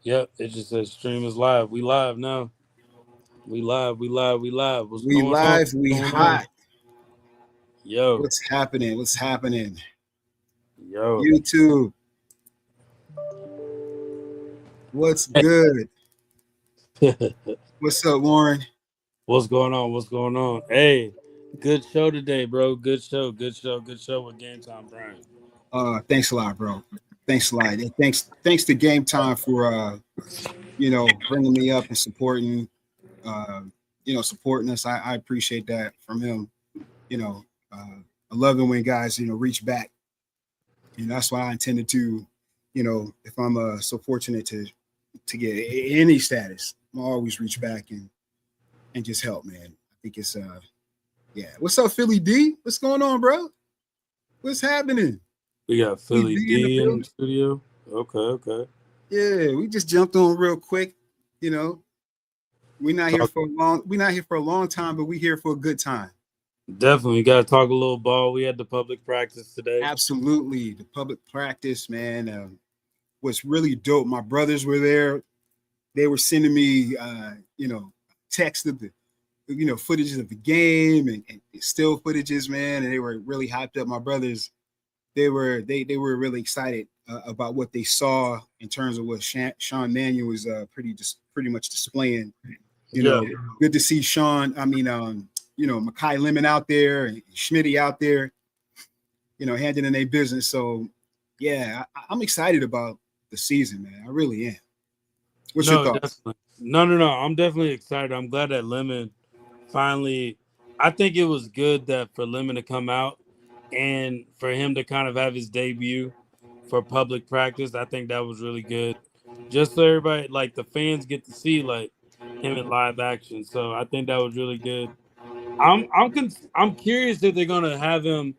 Yep, it just says stream is live. We live now. We live. We live. We live. What's We going on? live, we What's going on? hot. Yo, What's happening? What's happening? yo. YouTube, what's good? What's up, Warren? What's going on? What's going on? Hey, good show today, bro. Good show. Good show. Good show with Game Time Brian. Thanks a lot, bro. Thanks a lot. And thanks to Game Time for bringing me up and uh, supporting us. I appreciate that from him. You know, I love it when guys reach back. And that's why I intended to, if I'm so fortunate to get any status, I'll always reach back and just help, man. I think it's yeah. What's up, Philly D? What's going on, bro? What's happening? We got Philly Philly D in the D in the building. studio. Okay, okay. Yeah, we just jumped on real quick. You know, we're not here Talk, for a long. We're not here for a long time, but we're here for a good time. definitely got to talk a little ball. We had the public practice today. Absolutely, the public practice, man, was really dope. My brothers were there. They were sending me, text of the, footages of the game and still footages, man, and they were really hyped up. My brothers, they were really excited about what they saw in terms of what Sean Manuel was pretty much displaying. You Yeah. know, good to see Sean. I mean, Makai Lemon out there and Schmitty out there, handling their business. So, yeah, I'm excited about the season, man. I really am. What's your No, thoughts? definitely. No. I'm definitely excited. I'm glad that Lemon finally. I think it was good that for Lemon to come out and for him to kind of have his debut for public practice. I think that was really good. Just so everybody, like the fans, get to see like him in live action. So I think that was really good. I'm curious if they're gonna have him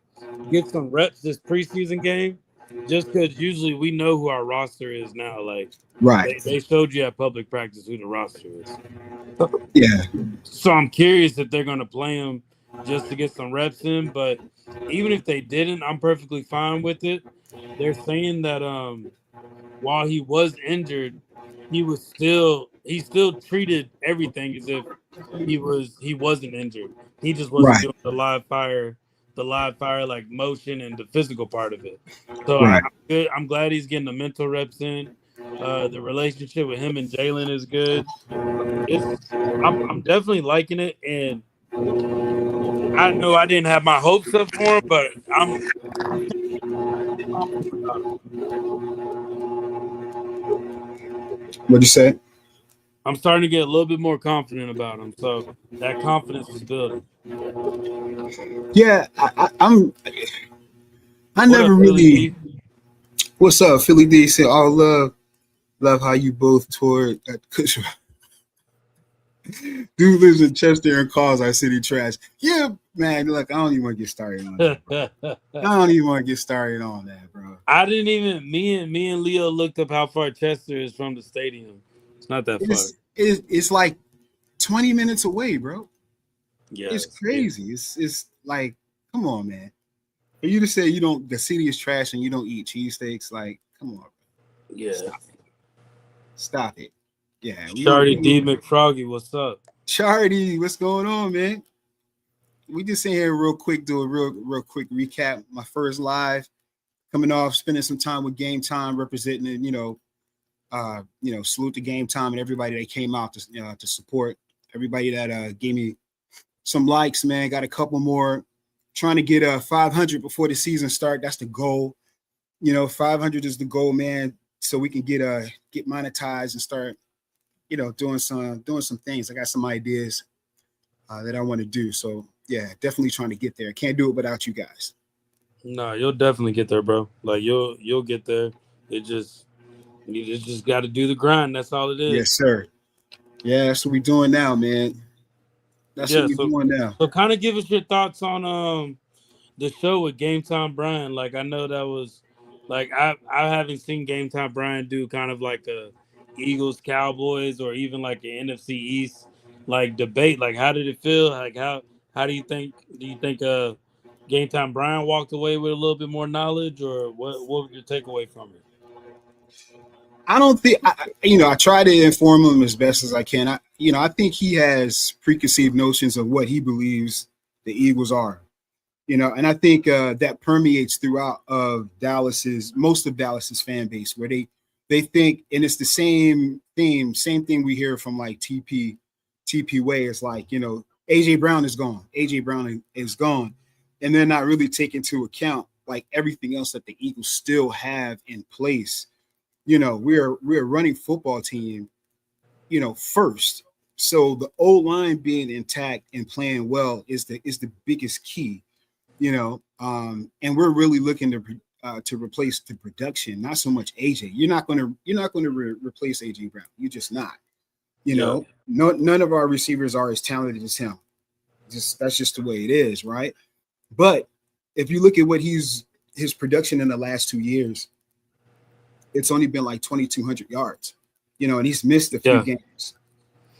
get some reps this preseason game, just because usually we know who our roster is now. Like Right. they showed you at public practice who the roster is. Yeah. So I'm curious if they're gonna play him just to get some reps in. But even if they didn't, I'm perfectly fine with it. They're saying that while he was injured, he still treated everything as if he wasn't injured. He just wasn't Right. doing the live fire like motion and the physical part of it. So Right. I'm good. I'm glad he's getting the mental reps in. The relationship with him and Jalen is good. It's I'm definitely liking it, and I know I didn't have my hopes up for him, but I'm confident about him. What'd you say? I'm starting to get a little bit more confident about him. So that confidence is building. Yeah, I What never up, Philly really. D? What's up, Philly D? Said, "Oh, love how you both toured at Cushman." Dude lives in Chester and calls our city trash. Yeah, man. Look, I don't even want to get started on that, bro. I don't even want to get started on that, bro. I didn't even me and Leo looked up how far Chester is from the stadium. It's not that far. It's like 20 minutes away, bro. It's Yes. Yeah. crazy. It's like, come on, man. For you to say you don't, the city is trash and you don't eat cheesesteaks, like, come on, bro. Yeah. Stop it. Stop it. Yeah, we don't. Shardy D McFroggy, what's up? Charity, what's going on, man? We just in here real quick, do a real quick recap. My first live, coming off, spending some time with Game Time, representing, salute to Game Time and everybody that came out to support. Everybody that gave me some likes, man. Got a couple more. Trying to get 500 before the season start. That's the goal. 500 is the goal, man. So we can get monetized and start, doing some things. I got some ideas that I want to do. So yeah, definitely trying to get there. Can't do it without you guys. No, you'll definitely get there, bro. Like you'll get there. It just you just got to do the grind. That's all it is. Yes, sir. Yeah, that's what we're doing now, man. That's what Yeah. we're So doing now. so kind of give us your thoughts on the show with Game Time Brian. Like I know that was like I haven't seen Game Time Brian do kind of like a Eagles Cowboys or even like an NFC East like debate. Like how did it feel? Like how do you think Game Time Brian walked away with a little bit more knowledge, or what was your takeaway from it? I don't think I try to inform him as best as I can. I think he has preconceived notions of what he believes the Eagles are. And I think that permeates throughout of most of Dallas's fan base, where they think, and it's the same thing we hear from like TP Way. It's like, AJ Brown is gone. AJ Brown is gone, and they're not really taking into account like everything else that the Eagles still have in place. We're a running football team, first. So the old line being intact and playing well is the biggest key. And we're really looking to replace the production, not so much AJ. You're not going to replace AJ Brown. You're just not. Yeah. None of our receivers are as talented as him. That's just the way it is, right? But if you look at what his production in the last 2 years, it's only been like 2,200 yards, and he's missed a few games.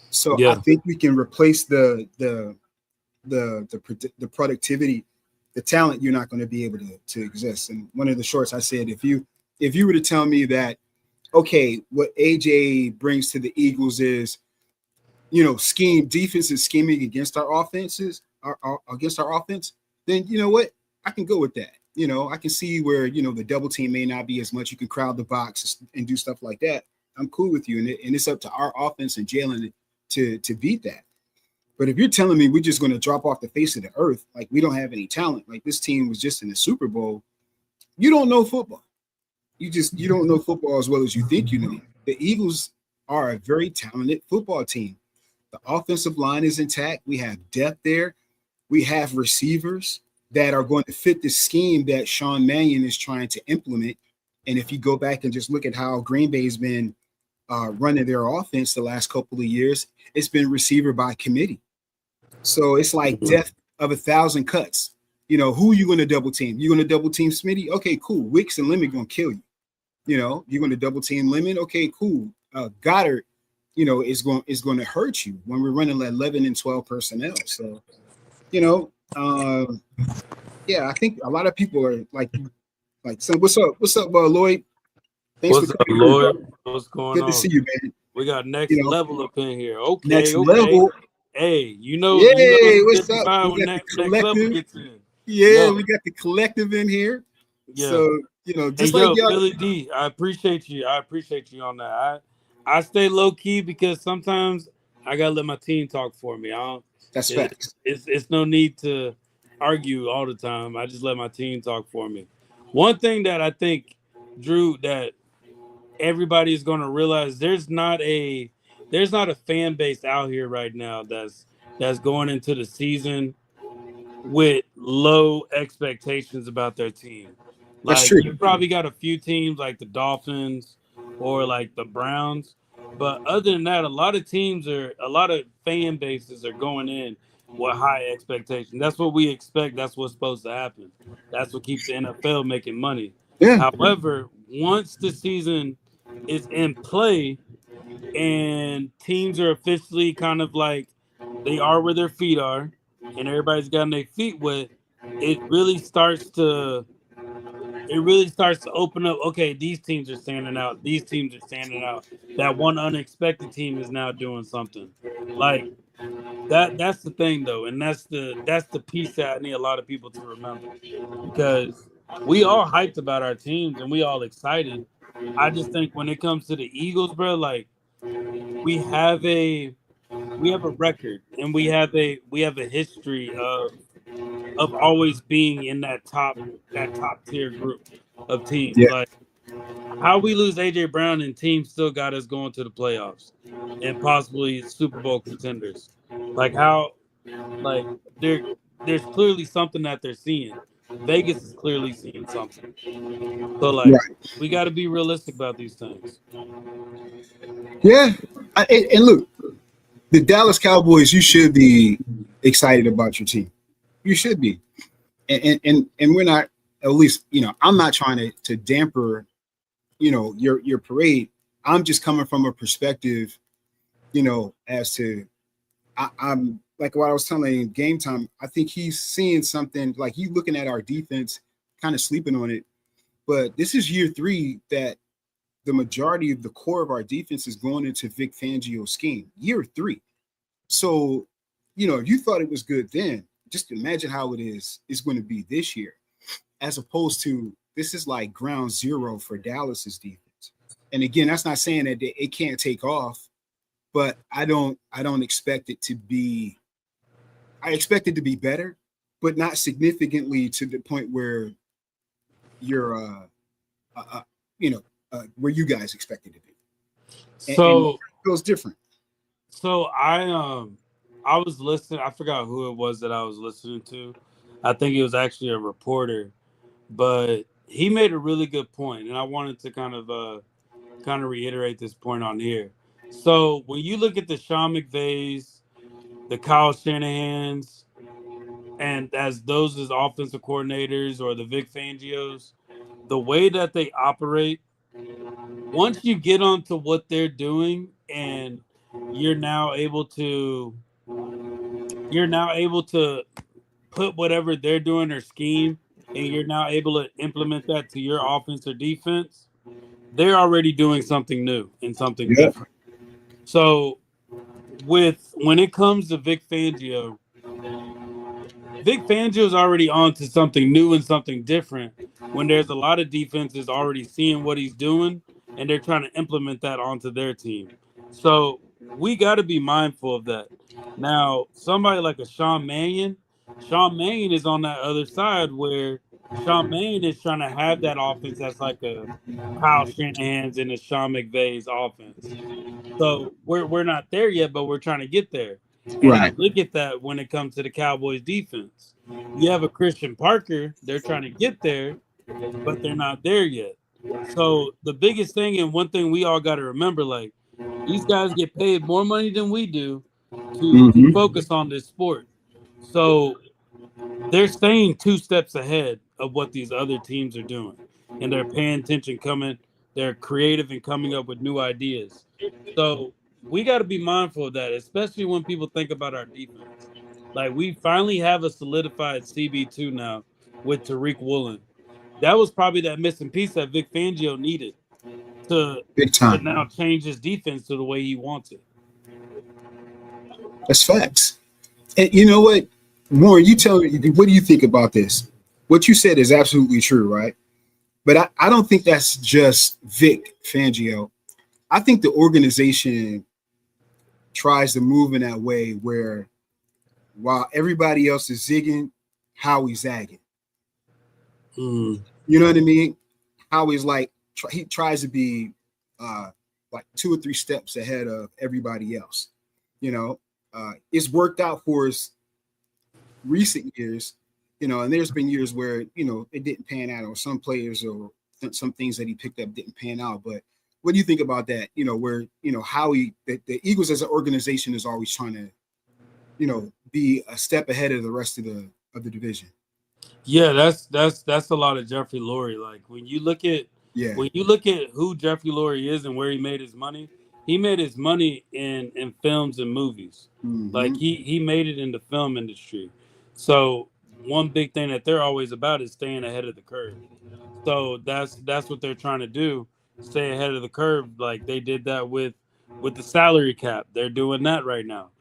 So I think we can replace the productivity, the talent. You're not going to be able to exist. And one of the shorts I said, if you were to tell me that, okay, what AJ brings to the Eagles is, defense is scheming against our offenses, against our offense, then you know what? I can go with that. I can see where, the double team may not be as much. You can crowd the box and do stuff like that. I'm cool with you. And it's up to our offense and Jalen to beat that. But if you're telling me we're just going to drop off the face of the earth, like we don't have any talent, like this team was just in the Super Bowl, you don't know football. You don't know football as well as you think you know. The Eagles are a very talented football team. The offensive line is intact. We have depth there. We have receivers that are going to fit the scheme that Sean Mannion is trying to implement. And if you go back and just look at how Green Bay's been running their offense the last couple of years, it's been receiver by committee. So it's like death of 1,000 cuts. Who are you going to double team? You're going to double team Smitty? Okay, cool. Wicks and Lemon going to kill you. You're going to double team Lemon? Okay, cool. Goddard, is going to hurt you when we're running 11 and 12 personnel. So, I think a lot of people are so what's up, Lloyd? Thanks What's for up, coming through, Lloyd? bro. What's going Good to on? see you, man. We got next level up in here. Okay, Next okay. level. Hey, Yay, it's what's different up? vibe We when got the next level collective. gets in. Yeah, Yo, we got the collective in here. yeah. So, And just like yo, y'all. Philly D, I appreciate you. I appreciate you on that. I stay low key because sometimes I gotta let my team talk for me. I don't. That's It, facts. it's no need to argue all the time. I just let my team talk for me. One thing that I think, Drew, that everybody is going to realize there's not a fan base out here right now that's going into the season with low expectations about their team. That's Like true. you probably got a few teams like the Dolphins or like the Browns, but other than that, a lot of fan bases are going in with high expectations. That's what we expect. That's what's supposed to happen. That's what keeps the NFL making money. Yeah, However, once the season is in play and teams are officially kind of like they are where their feet are and everybody's gotten their feet wet, it really starts to open up. Okay, these teams are standing out. These teams are standing out. That one unexpected team is now doing something. Like that's the thing though, and that's the piece that I need a lot of people to remember. Because we all hyped about our teams and we all excited. I just think when it comes to the Eagles, bro, like we have a record and we have a history of always being in that top tier group of teams. yeah, Like how we lose AJ Brown and teams still got us going to the playoffs and possibly Super Bowl contenders. Like how like there there's clearly something that they're seeing. Vegas is clearly seeing something. So like right. we got to be realistic about these things. Yeah. And look, the Dallas Cowboys, you should be excited about your team. You should be. And we're not, at least, I'm not trying to damper, your parade. I'm just coming from a perspective, as to I'm like what I was telling Game Time. I think he's seeing something, like he's looking at our defense, kind of sleeping on it. But this is year 3 that the majority of the core of our defense is going into Vic Fangio's scheme, year 3. So, if you thought it was good then, just imagine how it's going to be this year, as opposed to this is like ground zero for Dallas's defense. And again, that's not saying that it can't take off, but I don't expect it to be. I expect it to be better, but not significantly to the point where you're, where you guys expect it to be. And it So feels different. so I was listening. I forgot who it was that I was listening to. I think it was actually a reporter, but he made a really good point, and I wanted to kind of reiterate this point on here. So when you look at the Sean McVays, the Kyle Shanahans, and as those as offensive coordinators or the Vic Fangios, the way that they operate, once you get onto what they're doing and you're now able to you're now able to put whatever they're doing their scheme and you're now able to implement that to your offense or defense, they're already doing something new and something Yeah. different. So with when it comes to Vic Fangio is already on to something new and something different when there's a lot of defenses already seeing what he's doing and they're trying to implement that onto their team. So we got to be mindful of that. Now, somebody like a Sean Mannion is on that other side where Sean Mannion is trying to have that offense that's like a Kyle Shanahan's and a Sean McVay's offense. So we're not there yet, but we're trying to get there. And I Right. look at that when it comes to the Cowboys defense. You have a Christian Parker, they're trying to get there, but they're not there yet. So the biggest thing and one thing we all got to remember, like these guys get paid more money than we do to Mm-hmm. focus on this sport. So they're staying 2 steps ahead of what these other teams are doing. And they're paying attention, they're creative and coming up with new ideas. So we got to be mindful of that, especially when people think about our defense. Like we finally have a solidified CB2 now with Tariq Woolen. That was probably that missing piece that Vic Fangio needed to Big to time. now change his defense to the way he wants it. That's facts. And you know what, Warren, you tell me, what do you think about this? What you said is absolutely true, right? But I don't think that's just Vic Fangio. I think the organization tries to move in that way where while everybody else is zigging, Howie's zagging. Mm. You know what I mean? Howie's like, he tries to be like 2 or 3 steps ahead of everybody else. It's worked out for us recent years, and there's been years where, it didn't pan out, or some players or some things that he picked up didn't pan out. But what do you think about that? Where, Howie, the Eagles as an organization is always trying to, be a step ahead of the rest of the division. Yeah, that's a lot of Jeffrey Lurie. Like Yeah. when you look at who Jeffrey Lurie is and where he made his money in films and movies. Like Mm-hmm. he made it in the film industry. So one big thing that they're always about is staying ahead of the curve. So that's what they're trying to do, stay ahead of the curve. Like they did that with the salary cap. They're doing that right now.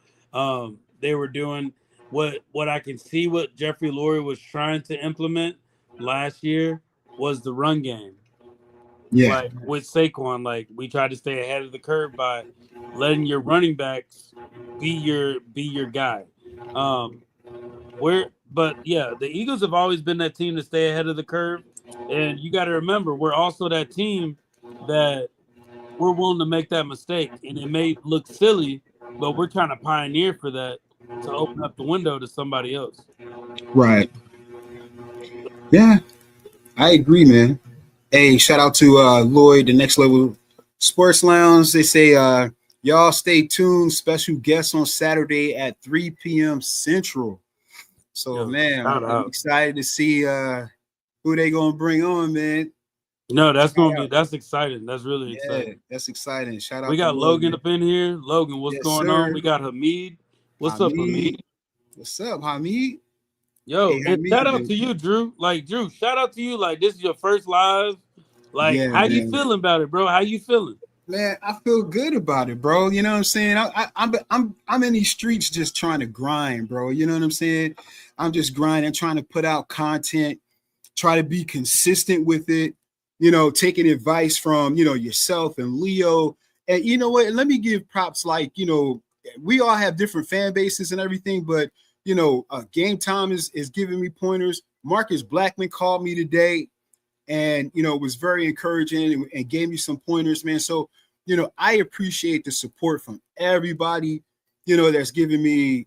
They were doing what I can see what Jeffrey Lurie was trying to implement last year was the run game. Yeah. Like with Saquon, like we tried to stay ahead of the curve by letting your running backs be your guy. Um, but yeah, the Eagles have always been that team to stay ahead of the curve, and you got to remember we're also that team that we're willing to make that mistake, and it may look silly, but we're trying to pioneer for that to open up the window to somebody else. Right. Yeah, I agree, man. Hey, shout out to Lloyd, the Next Level Sports Lounge. They say, y'all stay tuned. Special guests on Saturday at 3 p.m. Central. So, Yo, man, shout I'm out. excited to see who they gonna bring on, man. No, Shout out. that's exciting. That's really Yeah, exciting. that's exciting. Shout We out to got Lloyd, Logan man. up in here. Logan, what's Yes, going on? sir. We got Hamid. What's up, Hamid? Hamid. What's up, Hamid? Yo, Hey, and shout Hamid, out man. to you, Drew. Like Drew, shout out to you. Like this is your first live Like, Yeah, how you man. feeling about it, bro? How you feeling? Man, I feel good about it, bro. You know what I'm saying? I'm in these streets just trying to grind, bro. You know what I'm saying? I'm just grinding, trying to put out content, try to be consistent with it. You know, taking advice from yourself and Leo. And you know what? Let me give props. Like we all have different fan bases and everything, but Game Time is giving me pointers. Marcus Blackman called me today and was very encouraging and gave me some pointers, man. So I appreciate the support from everybody that's giving me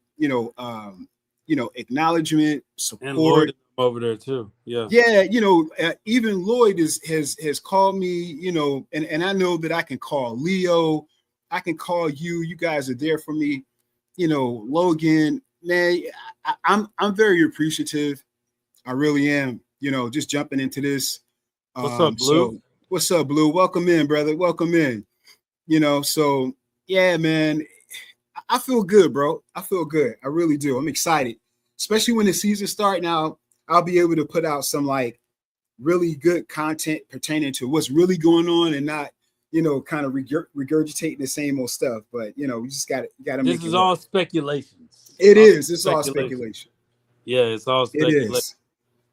acknowledgement, And Lloyd support. is over there too. Yeah. Yeah, even Lloyd has called me, and I know that I can call Leo, I can call you. You guys are there for me, Logan, man. I'm very appreciative. I really am. Just jumping into this. What's up, Blue? So what's up, Blue? Welcome in, brother. Welcome in. So yeah, man. I feel good, bro. I feel good. I really do. I'm excited, especially when the season start. Now I'll be able to put out some like really good content pertaining to what's really going on and not, kind of regurgitating the same old stuff. But we just got to This make it is work. all speculations. It All is. It's all speculation. speculation. Yeah, it's all It speculation. is.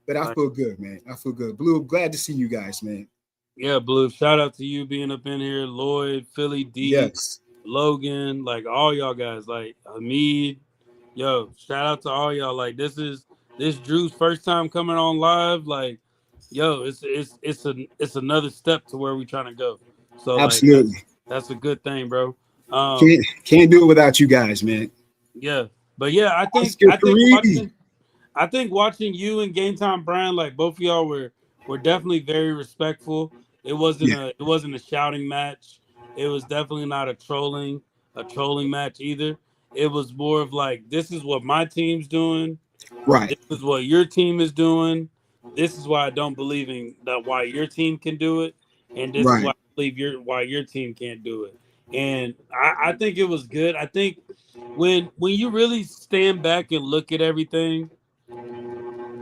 But I Like, feel good, man. I feel good. Blue, I'm glad to see you guys, man. yeah, Blue. Shout out to you being up in here, Lloyd, Philly D, Yes. Logan, like all y'all guys, like Hamid. Yo, shout out to all y'all. Like this Drew's first time coming on live. Like, yo, it's another step to where we trying to go. So like Absolutely. that's a good thing, bro. Can't do it without you guys, man. Yeah, but yeah, Oscar Perini. I think watching you and Game Time Brian, like both of y'all were definitely very respectful. Yeah. It wasn't a shouting match. It was definitely not a trolling match either. It was more of like, this is what my team's doing. Right. This is what your team is doing. This is why I don't believe in that why your team can do it, and this is why Right. I believe why your team can't do it. And I think it was good. I think when you really stand back and look at everything,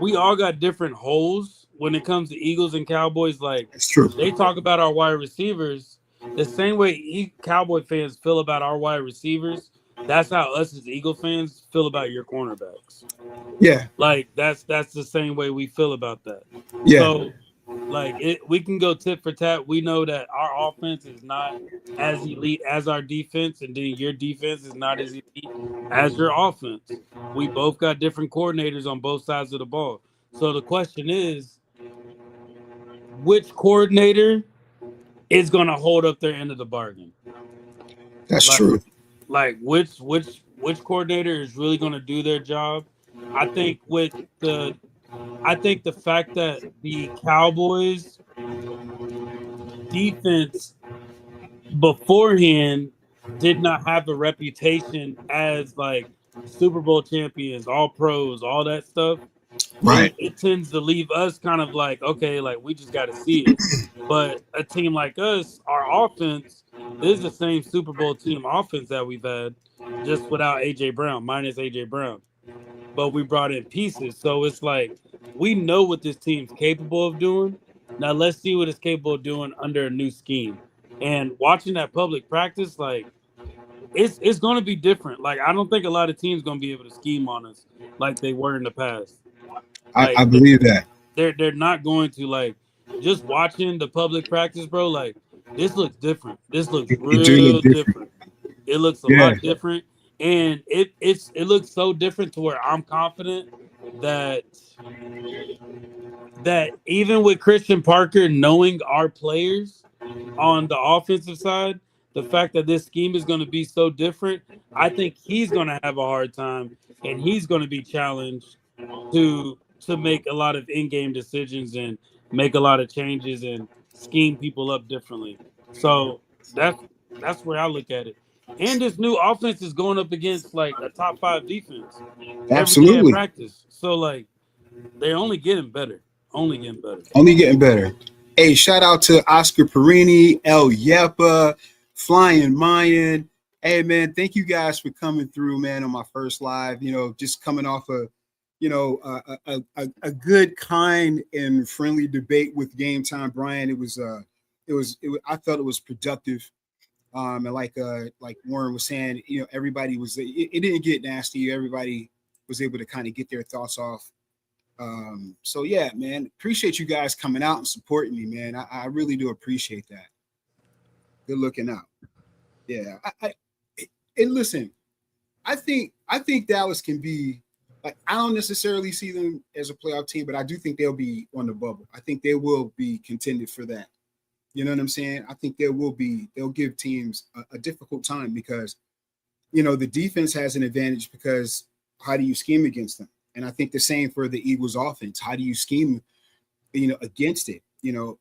we all got different holes when it comes to Eagles and Cowboys. Like It's true. they talk about our wide receivers the same way Cowboy fans feel about our wide receivers. That's how us as Eagle fans feel about your cornerbacks. Yeah. Like that's the same way we feel about that. Yeah. So like we can go tit for tat. We know that our offense is not as elite as our defense, and then your defense is not as elite as your offense. We both got different coordinators on both sides of the ball. So the question is, which coordinator is going to hold up their end of the bargain? That's Like, true. which coordinator is really going to do their job? I think with the I think the fact that the Cowboys defense beforehand did not have a reputation as like Super Bowl champions, all pros, all that stuff, Right. it tends to leave us kind of like, okay, like we just got to see it. But a team like us, our offense is the same Super Bowl team offense that we've had, just without AJ Brown, minus AJ Brown. But we brought in pieces. So it's like we know what this team's capable of doing. Now let's see what it's capable of doing under a new scheme. And watching that public practice, like it's gonna be different. Like I don't think a lot of teams gonna be able to scheme on us like they were in the past. I Like believe that. they're not going to like just watching the public practice, bro. Like this looks different. This looks It do look real different. different. It looks a Yeah. lot different, and it looks so different to where I'm confident that even with Christian Parker knowing our players on the offensive side, the fact that this scheme is going to be so different, I think he's going to have a hard time, and he's going to be challenged to make a lot of in-game decisions and make a lot of changes and scheme people up differently. So that's where I look at it. And this new offense is going up against like a top 5 defense every day at Absolutely. practice. So like they're only getting better. Only getting better. Only getting better. Hey, shout out to Oscar Perini, El Yepa, Flying Mayan. Hey, man, thank you guys for coming through, man, on my first live. Just coming off a good, kind, and friendly debate with Game Time, Brian. I felt it was productive. And like Warren was saying, everybody it didn't get nasty. Everybody was able to kind of get their thoughts off. So yeah, man, appreciate you guys coming out and supporting me, man. I really do appreciate that. Good looking out. Yeah. And listen, I think Dallas can be like, I don't necessarily see them as a playoff team, but I do think they'll be on the bubble. I think they will be contended for that. You know what I'm saying? I think they'll give teams a difficult time because, the defense has an advantage because how do you scheme against them? And I think the same for the Eagles offense. How do you scheme, against it?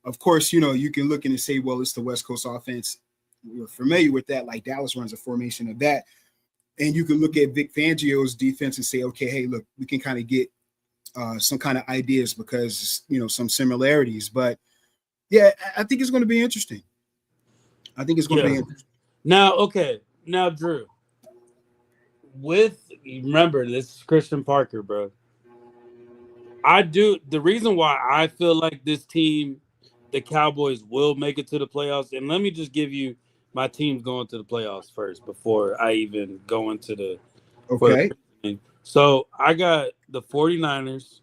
Of course, you can look in and say, well, it's the West Coast offense. We're familiar with that. Like Dallas runs a formation of that. And you can look at Vic Fangio's defense and say, okay, hey, look, we can kind of get some kind of ideas because, some similarities. But yeah, I think it's going to be interesting. I think it's going to be Yeah. interesting. Now, Drew, remember, this is Christian Parker, bro. The reason why I feel like this team, the Cowboys, will make it to the playoffs, and let me just give you my teams going to the playoffs first before I even go into for the Okay. thing. So I got the 49ers,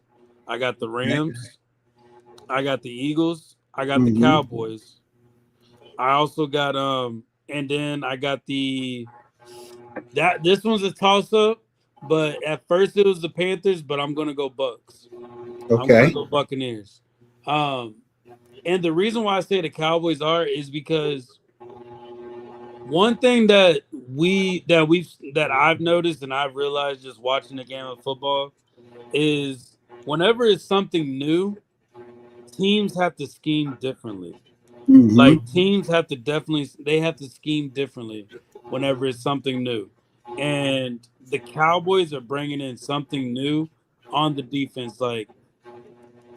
I got the Rams, I got the Eagles, I got the Mm-hmm. Cowboys. I also got and then I got this one's a toss up, but at first it was the Panthers, but I'm gonna go Bucks. I'm gonna Okay. go Buccaneers. Um, and the reason why I say the Cowboys is because one thing that I've noticed and I've realized just watching the game of football is whenever it's something new, teams have to scheme differently. Mm-hmm. Like teams have to they have to scheme differently whenever it's something new. And the Cowboys are bringing in something new on the defense. Like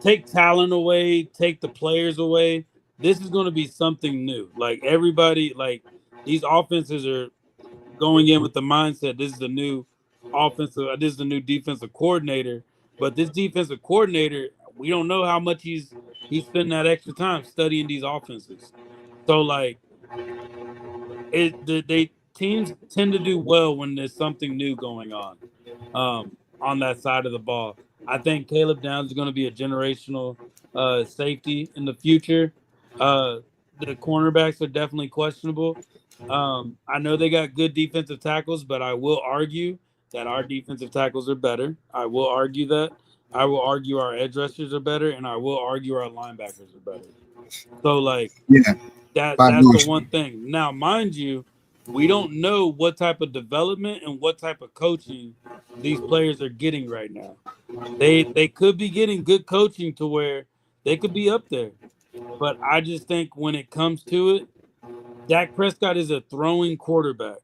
take talent away, take the players away. This is going to be something new. Like everybody, like these offenses are going in with the mindset this is the new this is the new defensive coordinator. But this defensive coordinator, we don't know how much he's spending that extra time studying these offenses. So like they teams tend to do well when there's something new going on that side of the ball. I think Caleb Downs is going to be a generational safety in the future. Uh, the cornerbacks are definitely questionable. I know they got good defensive tackles, but I will argue that our defensive tackles are better. I will argue that. I will argue our edge rushers are better, and I will argue our linebackers are better. So like Yeah. Five that's the doors. one thing. Now, mind you, we don't know what type of development and what type of coaching these players are getting right now. They could be getting good coaching to where they could be up there. But I just think when it comes to it, Dak Prescott is a throwing quarterback.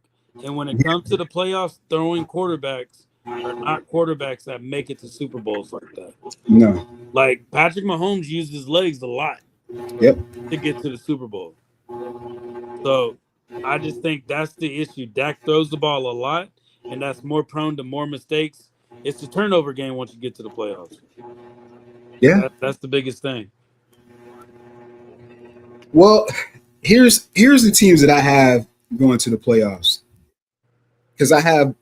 And when it comes to the playoffs, throwing quarterbacks are not quarterbacks that make it to Super Bowls like that. No. Like Patrick Mahomes used his legs a lot Yep. to get to the Super Bowl. So I just think that's the issue. Dak throws the ball a lot, and that's more prone to more mistakes. It's the turnover game once you get to the playoffs. Yeah. That's the biggest thing. Well, here's the teams that I have going to the playoffs because I have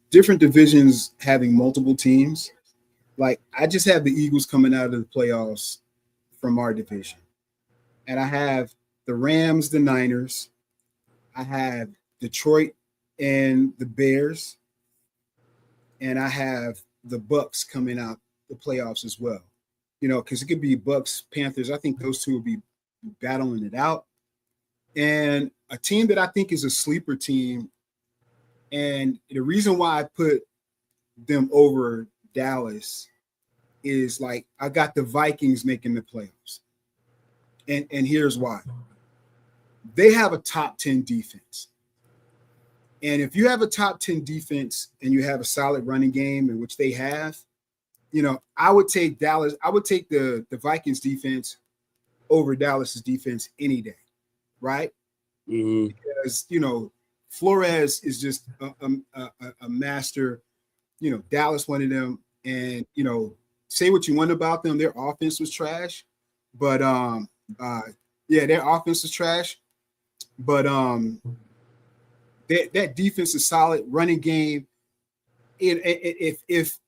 different divisions having multiple teams. Like I just have the Eagles coming out of the playoffs from our division, and I have the Rams, the Niners. I have Detroit and the Bears, and I have the Bucks coming out the playoffs as well. Because it could be Bucks, Panthers. I think those two will be battling it out. And a team that I think is a sleeper team, and the reason why I put them over Dallas is like I got the Vikings making the playoffs. And here's why. They have a top 10 defense. And if you have a top 10 defense and you have a solid running game, in which they have, I would take Dallas. I would take the Vikings defense over Dallas's defense any day, right? Mm-hmm. Because Flores is just a master. Dallas wanted them. And say what you want about them, their offense was trash. But yeah, their offense is trash. But that defense is solid. Running game. If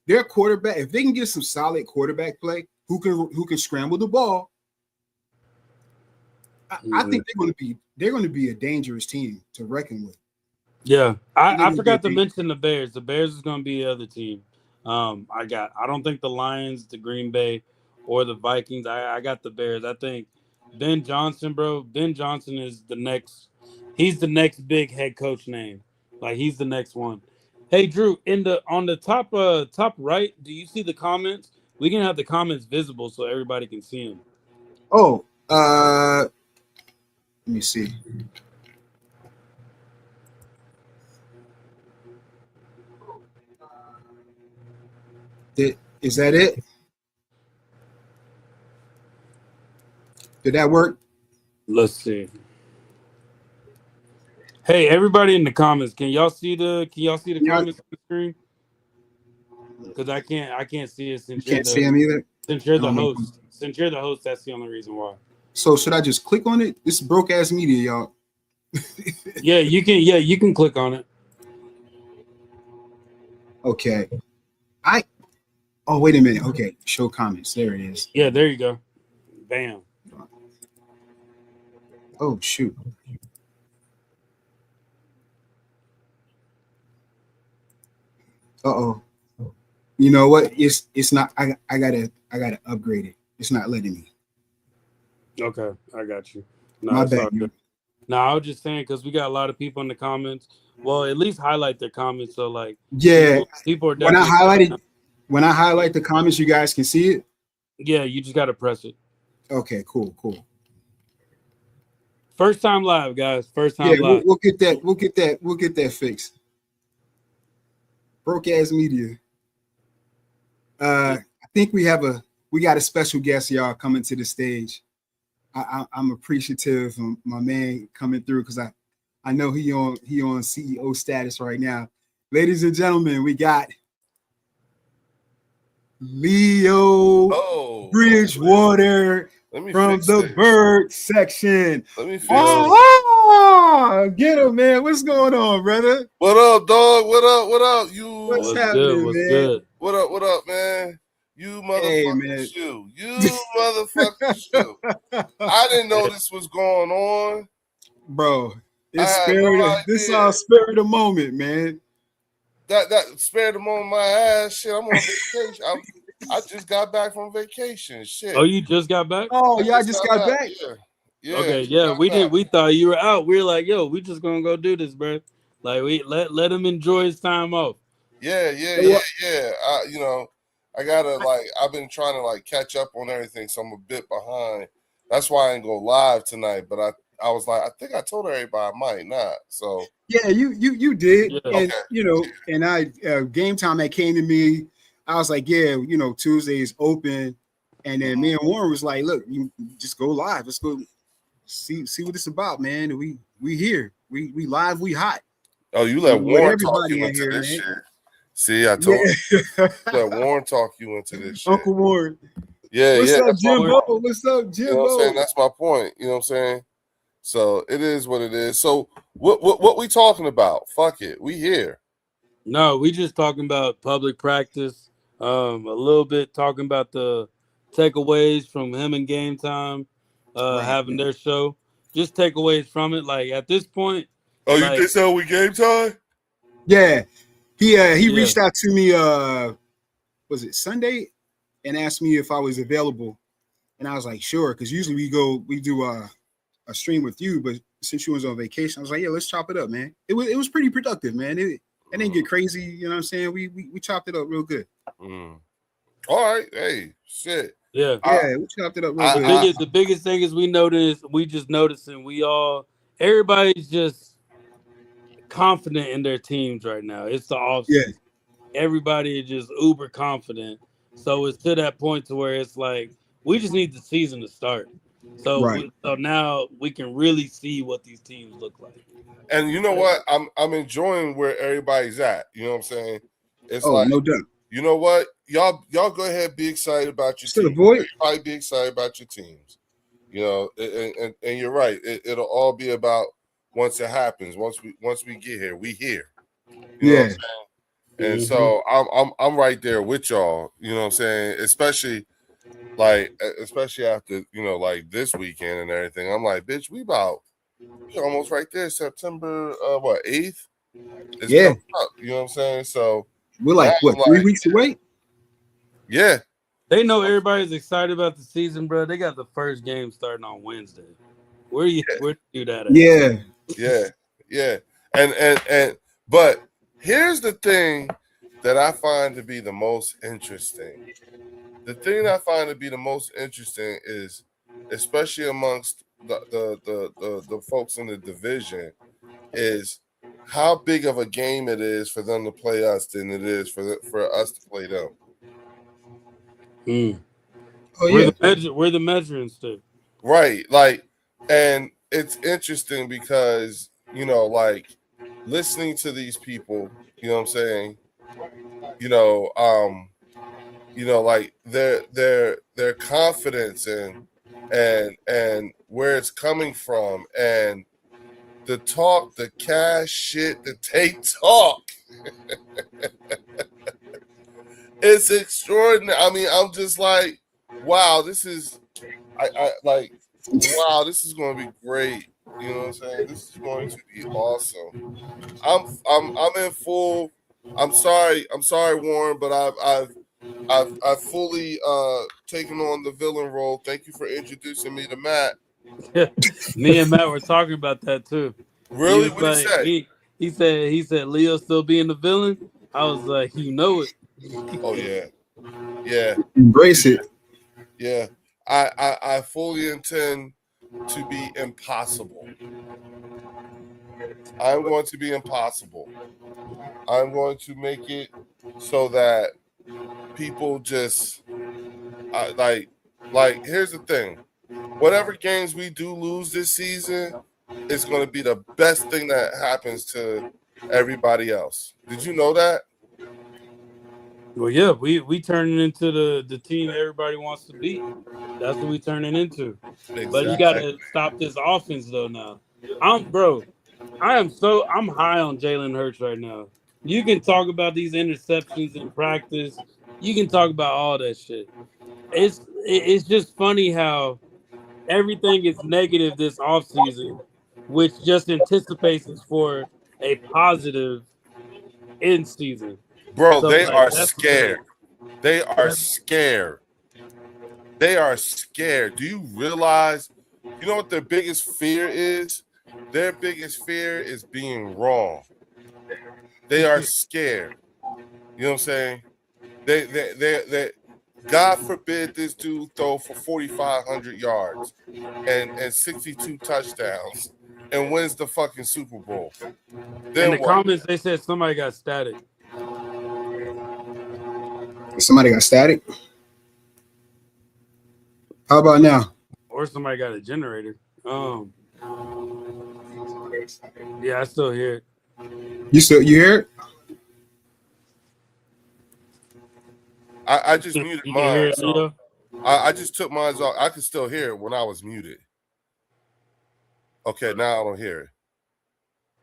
their quarterback, if they can get some solid quarterback play, who can scramble the ball, I think they're going to be a dangerous team to reckon with. Yeah, I forgot to mention the Bears. The Bears is going to be the other team. I don't think the Lions, the Green Bay, or the Vikings. I got the Bears. I think Ben Johnson, bro. Ben Johnson is the next. He's the next big head coach name. Like he's the next one. Hey Drew, on the top right, do you see the comments? We can have the comments visible so everybody can see them. Oh, let me see. Is that it? Did that work? Let's see. Hey, everybody in the comments, can y'all see the comments on the screen? Because I can't see it You can't see them either. Since you're the host. Since you're the host, that's the only reason why. So should I just click on it? This is broke ass media, y'all. Yeah, you can. Yeah, you can click on it. Okay. Oh, wait a minute. Okay, show comments. There it is. Yeah, there you go. Bam. Oh shoot. Uh-oh. You know what? It's not. I gotta upgrade it. It's not letting me. Okay, I got you. No, My bad. No, I was just saying because we got a lot of people in the comments. Well, at least highlight their comments so like people are definitely when I highlight the comments, you guys can see it. Yeah, you just gotta press it. Okay, cool. First time live, guys. First time live. We'll get that fixed. Broke ass media. I think we got a special guest, y'all, coming to the stage. I'm appreciative of my man coming through because I know he on CEO status right now. Ladies and gentlemen, we got Leo Bridgewater from the Bird section. Let me fix this. Get him, man. What's going on, brother? What up, dog? What up? What's happening, What's man? Good? What up, man? You motherfucking shoe. You motherfucking shoe. I didn't know this was going on. Bro, it's spirit. This is our spirit of moment, man. That spirit of moment, my ass. Shit, I'm on vacation. I just got back from vacation. Shit. Oh, you just got back? Oh, yeah, I just got back. Yeah. Okay, yeah, we thought you were out. We were like, yo, we just gonna go do this, bro. Like we let him enjoy his time off. Yeah. I gotta I've been trying to catch up on everything, so I'm a bit behind. That's why I didn't go live tonight. But I was like, I think I told everybody I might not. So yeah, you did, yeah. And and I game time that came to me, I was like, yeah, Tuesday is open, and then me and Warren was like, look, you just go live. Let's go see what it's about, man. We here, we live, we hot. Oh, you let Warren talk you into this shit. See, I told you. Let Warren talk you into this shit. Uncle Warren. Yeah, What's up, Jimbo? What's up, Jimbo? You know what I'm saying? That's my point. You know what I'm saying? So it is what it is. So what we talking about? Fuck it. We here. No, we just talking about public practice. A little bit talking about the takeaways from him and Game Time, having their show. Just takeaways from it. Like at this point. Oh, you think so? We Game Time? Yeah. He reached out to me, was it Sunday, and asked me if I was available. And I was like, sure, because usually we do a stream with you, but since you was on vacation, I was like, yeah, let's chop it up, man. It was pretty productive, man. It didn't get crazy, you know what I'm saying? We chopped it up real good. All right, hey, shit. Yeah, we chopped it up real good. The biggest thing is we just noticing everybody's just confident in their teams right now. It's the off season. Everybody is just uber confident. So it's to that point to where it's like we just need the season to start. So so now we can really see what these teams look like. And you know what? I'm enjoying where everybody's at. You know what I'm saying? It's Oh, like, no doubt. you know what? Y'all go ahead, be excited about your Still a team. void. Everybody be excited about your teams. You know, and you're right. It'll all be about once it happens. Once we get here, we here. You know what I'm Yeah. saying? And so I'm right there with y'all. You know what I'm saying? Especially after, you know, like this weekend and everything. I'm like, bitch, we almost right there. September 8th is Yeah. coming up. You know what I'm saying? So We're now like, what, I'm 3 like, weeks away? yeah. They know everybody's excited about the season, bro. They got the first game starting on Wednesday. Where you do that at? Yeah. And but here's the thing that I find to be the most interesting. The thing that I find to be the most interesting is, especially amongst the folks in the division, is how big of a game it is for them to play us than it is for us to play them. Oh, yeah. Where the measuring stick? Right. Like, and it's interesting because, you know, like listening to these people, you know what I'm saying? You know, like their confidence and where it's coming from and the talk, the cash shit that they talk. It's extraordinary. I mean, I'm just like, wow, this is I like, wow, this is going to be great. You know what I'm saying? This is going to be awesome. I'm in full. I'm sorry, Warren, but I've fully taken on the villain role. Thank you for introducing me to Matt. Me and Matt were talking about that too. He Really? was What did he like, say? he said Leo still being the villain. I was like, you know it. Oh yeah. Embrace it. Yeah. I fully intend to be impossible. I'm going to be impossible. I'm going to make it so that people just like here's the thing. Whatever games we do lose this season, it's going to be the best thing that happens to everybody else. Did you know that? Well, yeah, we turning into the team everybody wants to beat. That's what we turning into. But you got Exactly. to stop this offense though. Now, I'm high on Jalen Hurts right now. You can talk about these interceptions in practice. You can talk about all that shit. It's just funny how everything is negative this offseason, which just anticipates us for a positive end season. Bro, So they like are that's scared. They are that's scared. They are scared. Do you realize, you know what their biggest fear is? Their biggest fear is being wrong. They are scared. You know what I'm saying? They God forbid this dude throw for 4,500 yards and 62 touchdowns and wins the fucking Super Bowl. in Then the what? comments they said somebody got static. Somebody got static. How about now? Or somebody got a generator. Yeah, I still hear it. You hear it? I just You muted can hear mine, it, so Leo? I just took mine off. I could still hear it when I was muted. Okay, now I don't hear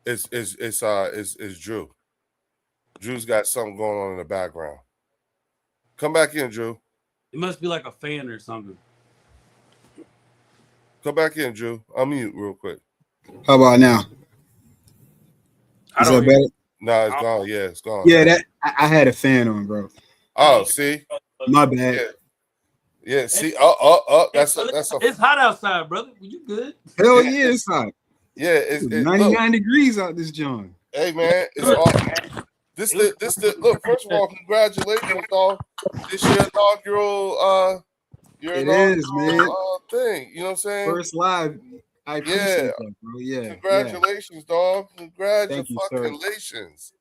it. It's Drew. Drew's got something going on in the background. Come back in, Drew. It must be like a fan or something. Come back in, Drew. Unmute real quick. How about now? I Is don't that hear better? it. No, it's gone. Yeah, it's gone. Yeah, that I had a fan on, bro. Oh, see? My bad. Yeah. Yeah, see? That's a It's hot outside, brother. You good? Hell yeah, yeah, it's hot. yeah, It's look, 99 degrees out this joint. hey man, it's all this look, first of all, congratulations, dog. This your It is, man. inaugural thing. You know what I'm saying? First live. I Yeah. appreciate that, bro. Yeah. Congratulations, dog. Thank you, sir. Congratulations.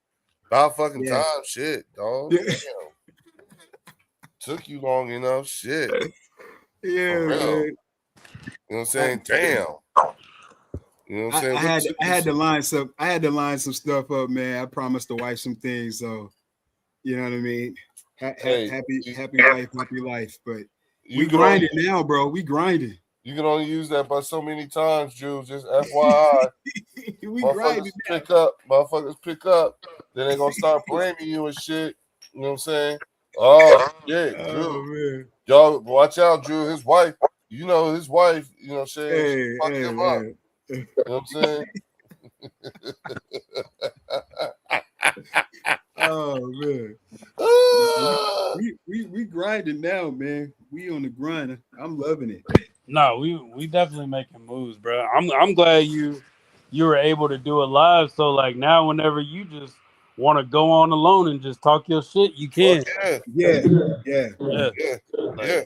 About fucking Yeah. time, shit, dog. Yeah. Damn. Took you long enough, shit. Yeah, For real. man. You know what I'm saying? Damn. You know what I'm saying? I had to line some stuff up, man. I promised to wife some things, so You know what I mean? Hey, Happy wife, happy life. But you we can only grinding now, bro. We grinding. you can only use that by so many times, Drew. Just FYI. We grinding Motherfuckers pick up. Motherfuckers pick up. Then they're gonna start blaming you and shit. You know what I'm saying? Oh shit, now. Drew. Oh man. Y'all watch out, Drew. His wife, his wife, you know what I'm saying? She Hey, fucked hey, him up. man. You know what I'm saying? Oh man. We grinding now, man. We on the grind. I'm loving it. No, we definitely making moves, bro. I'm glad you were able to do it live. So like now, whenever you just want to go on alone and just talk your shit, you Fuck can. yeah. Yeah, yeah, Yeah, Yeah. Yeah. like no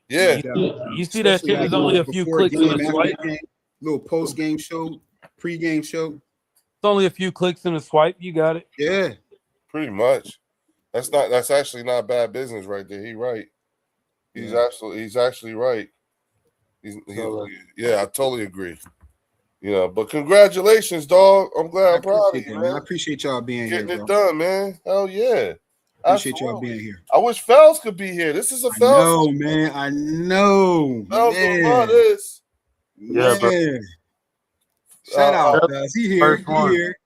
Yeah. doubt. you see that Especially shit like is only a few before a clicks in game, a after swipe. a game, little post game show, pre game show. It's only a few clicks in a swipe. You got it. Yeah, Pretty much. That's actually not bad business right there. He right. yeah. He's actually right. So Yeah, I totally agree. But congratulations, dog. I I'm proud of appreciate you, that, man. I man. appreciate y'all being here, Getting it bro. done, man. Hell yeah. Appreciate y'all being Absolutely. here. I wish Fells could be here. This is a I Fells. know, man. I know, Fells would love man. this. yeah, bro. Man. Shout out, That's fellas. the He here. first He one. here.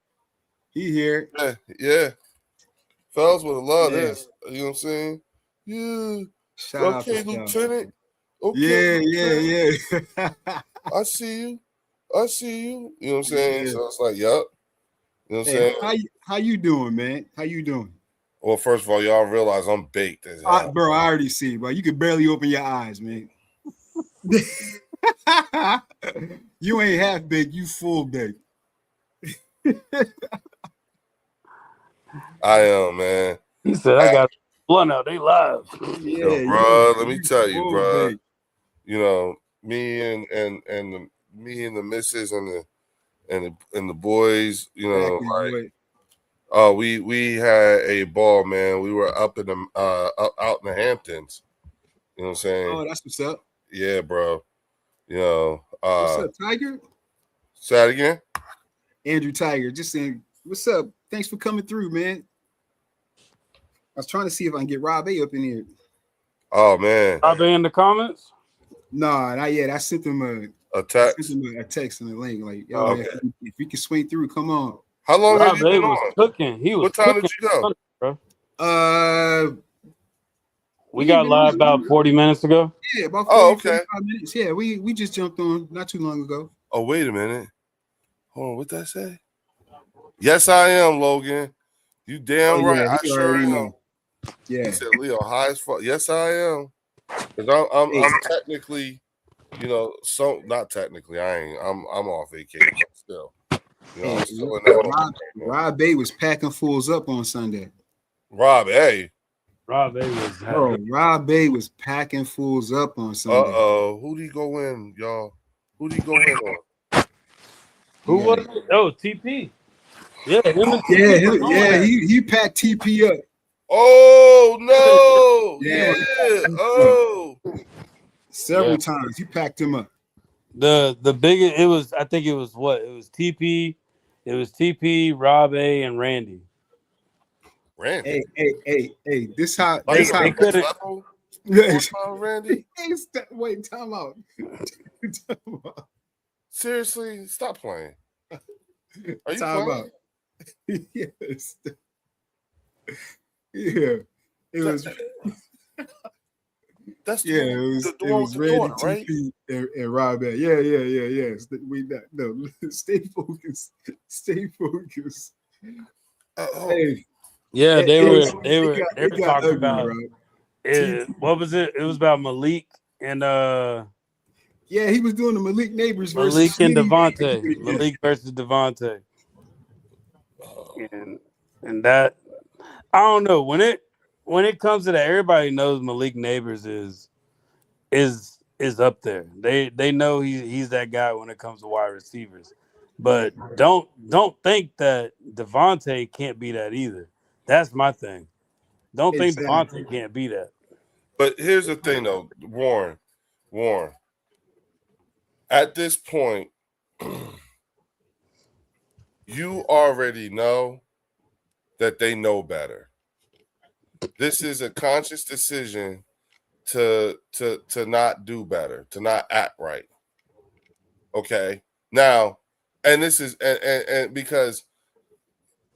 He here. Yeah. Fells would have loved Yeah. this. You know what I'm saying? Yeah. Shout out to Okay, fellas. Lieutenant. Okay, Yeah, Lieutenant. yeah. I see you. I see you. You know what I'm saying? Yeah. So it's like, yup. You know what I'm Hey, saying? how you doing, man? How you doing? Well, first of all, y'all realize I'm baked as hell. Bro, I already see, bro. You can barely open your eyes, man. You ain't half baked, you full baked. I am, man. He said, "I got blunt out. They live." Yo, Yeah, bro, let me tell you, full bro. baked. Me and the missus and the boys, Exactly, like boy. we had a ball, man. We were up in the out in the Hamptons. You know what I'm saying? Oh, that's what's up. Yeah, bro. What's up, Tiger? Say that again. Andrew Tiger, just saying, what's up? Thanks for coming through, man. I was trying to see if I can get Rob A up in here. Oh man, Are they in the comments? Nah, not yet. I sent him a text. a text and a link. Like, yo, man, if you can swing through, come on. How long have Rob you A been was on? cooking. He was What time cooking, did you go? bro. We Ain't got been live on- about 40 minutes ago. Yeah, about 40, Oh, okay. 45 minutes. Yeah, we just jumped on not too long ago. Oh, wait a minute. Hold on, what that say? Yes, I am, Logan. You damn right. Yeah, I he sure already am. know. Yeah. He said, Leo, high as fuck. Yes, I am. Because I'm technically, so not technically. I ain't. I'm off vacation, but still. I'm still in that. Rob Bay was packing fools up on Sunday. Rob A. Rob A was Bro, Rob Bay was packing fools up on Sunday. Who do you go in, y'all? Who do you go in on? Who was it? Oh, TP. Yeah, him and Yeah, TP was on that. he packed TP up. Oh no! Yeah. Oh. Several times. He packed him up. The biggest it was, I think it was what? It was TP, Rob A, and Randy. Randy. Hey. This how Like this how they couldn't. Randy. Wait, time out. Time out. Seriously, stop playing. Are you Time playing? out. Yes. Yeah. It was That's yeah, it was Randy, right? TP, and Rob. Yeah. We no stay focused. Stay focused. Hey, Yeah, they were it got talking ugly, about bro. it. What was it? It was about Malik and Yeah, he was doing the Malik Neighbors versus Malik and Smitty. Devontae. Yeah. Malik versus Devontae. And that, I don't know, when it comes to that, everybody knows Malik Neighbors is up there. They know he's that guy when it comes to wide receivers. But don't think that Devontae can't be that either. That's my thing. Don't think Exactly. Devontae can't be that. But here's the thing, though, Warren. At this point, you already know that they know better. This is a conscious decision to not do better, to not act right. Okay. Now, and this is and because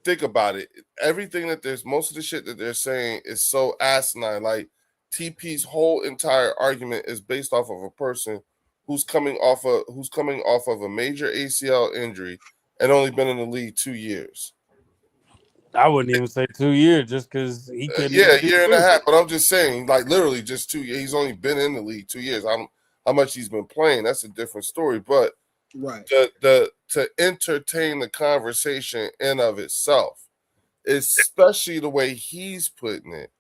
think about it, everything that there's most of the shit that they're saying is so asinine. Like TP's whole entire argument is based off of a person who's coming off of a major ACL injury and only been in the league 2 years. I wouldn't even say 2 years just because he couldn't Yeah, even a get year and a through. half. But I'm just saying, like literally just 2 years. He's only been in the league 2 years. How much he's been playing, that's a different story. But Right. the to entertain the conversation in of itself, especially the way he's putting it.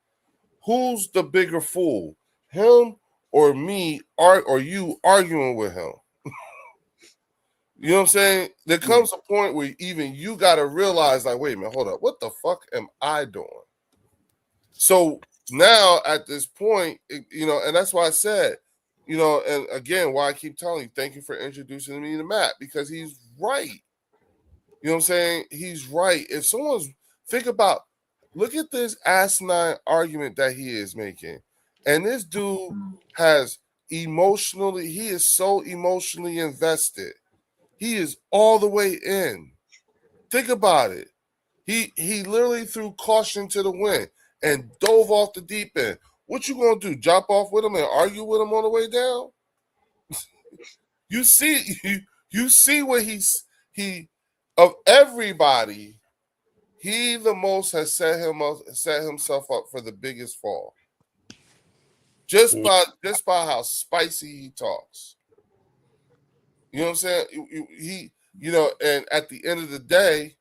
Who's the bigger fool, him or me, or you arguing with him? You know what I'm saying? There comes a point where even you got to realize, like, wait a minute, hold up, what the fuck am I doing? So now at this point, and that's why I said, and again, why I keep telling you, thank you for introducing me to Matt, because he's right. You know what I'm saying? He's right. If someone's look at this asinine argument that he is making. And this dude he is so emotionally invested. He is all the way in. Think about it. He literally threw caution to the wind and dove off the deep end. What you gonna do? Drop off with him and argue with him on the way down? you see what he of everybody, he the most has set himself up for the biggest fall. Just by how spicy he talks. You know what I'm saying? And at the end of the day,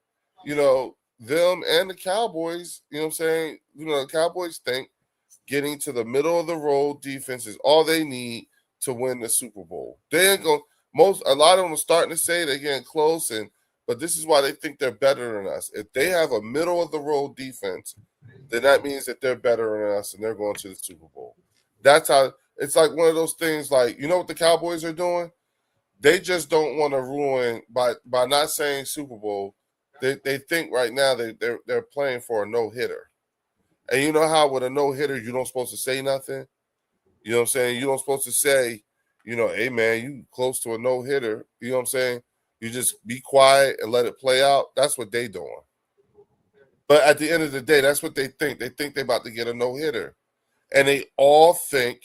them and the Cowboys, you know what I'm saying? The Cowboys think getting to the middle of the road defense is all they need to win the Super Bowl. They ain't going a lot of them are starting to say they're getting close, but this is why they think they're better than us. If they have a middle of the road defense, then that means that they're better than us and they're going to the Super Bowl. That's how it's like one of those things. Like, you know what the Cowboys are doing? They just don't want to ruin by not saying Super Bowl. They think right now they're playing for a no-hitter. And you know how with a no-hitter you don't supposed to say nothing? You know what I'm saying? You don't supposed to say, hey man, you close to a no-hitter. You know what I'm saying? You just be quiet and let it play out. That's what they doing. But at the end of the day, that's what they think. They think they're about to get a no-hitter. And they all think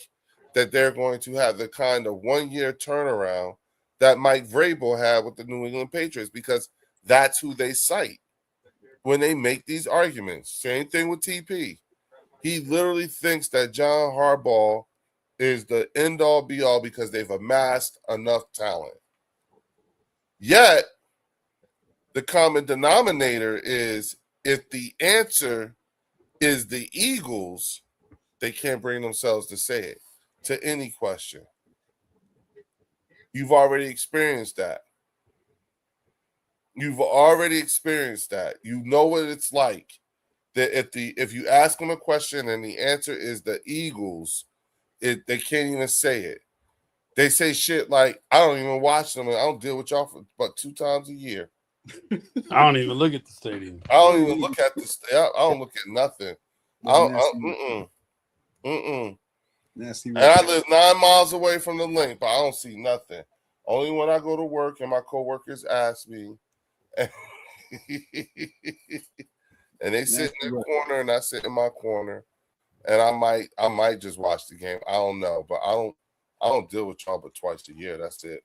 that they're going to have the kind of 1 year turnaround that Mike Vrabel had with the New England Patriots, because that's who they cite when they make these arguments. Same thing with TP. He literally thinks that John Harbaugh is the end-all be-all because they've amassed enough talent. Yet, the common denominator is if the answer is the Eagles, they can't bring themselves to say it to any question. You've already experienced that. You know what it's like. That if you ask them a question and the answer is the Eagles, they can't even say it. They say shit like, I don't even watch them and I don't deal with y'all for but 2 times a year. I don't even look at the stadium. I don't even look at I don't look at nothing. Nasty. And I live 9 miles away from the link, but I don't see nothing. Only when I go to work and my coworkers ask me. And they sit in their corner and I sit in my corner. And I might just watch the game. I don't know. But I don't deal with y'all but twice a year. That's it.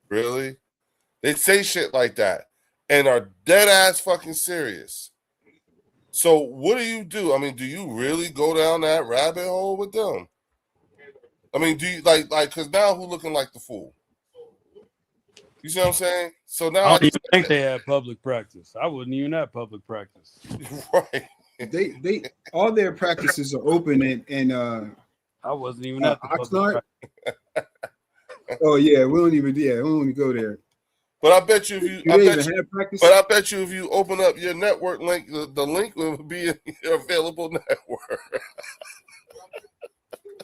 Really? They say shit like that and are dead ass fucking serious. So what do? I mean, do you really go down that rabbit hole with them? I mean, do you like because now who looking like the fool? You see what I'm saying? So now I don't even think they had public practice. I wouldn't even have public practice. Right. They all their practices are open and I wasn't even at the public practice. Oh yeah, we don't even go there. But I bet you if you, I bet you if you open up your network link, the link will be in your available network.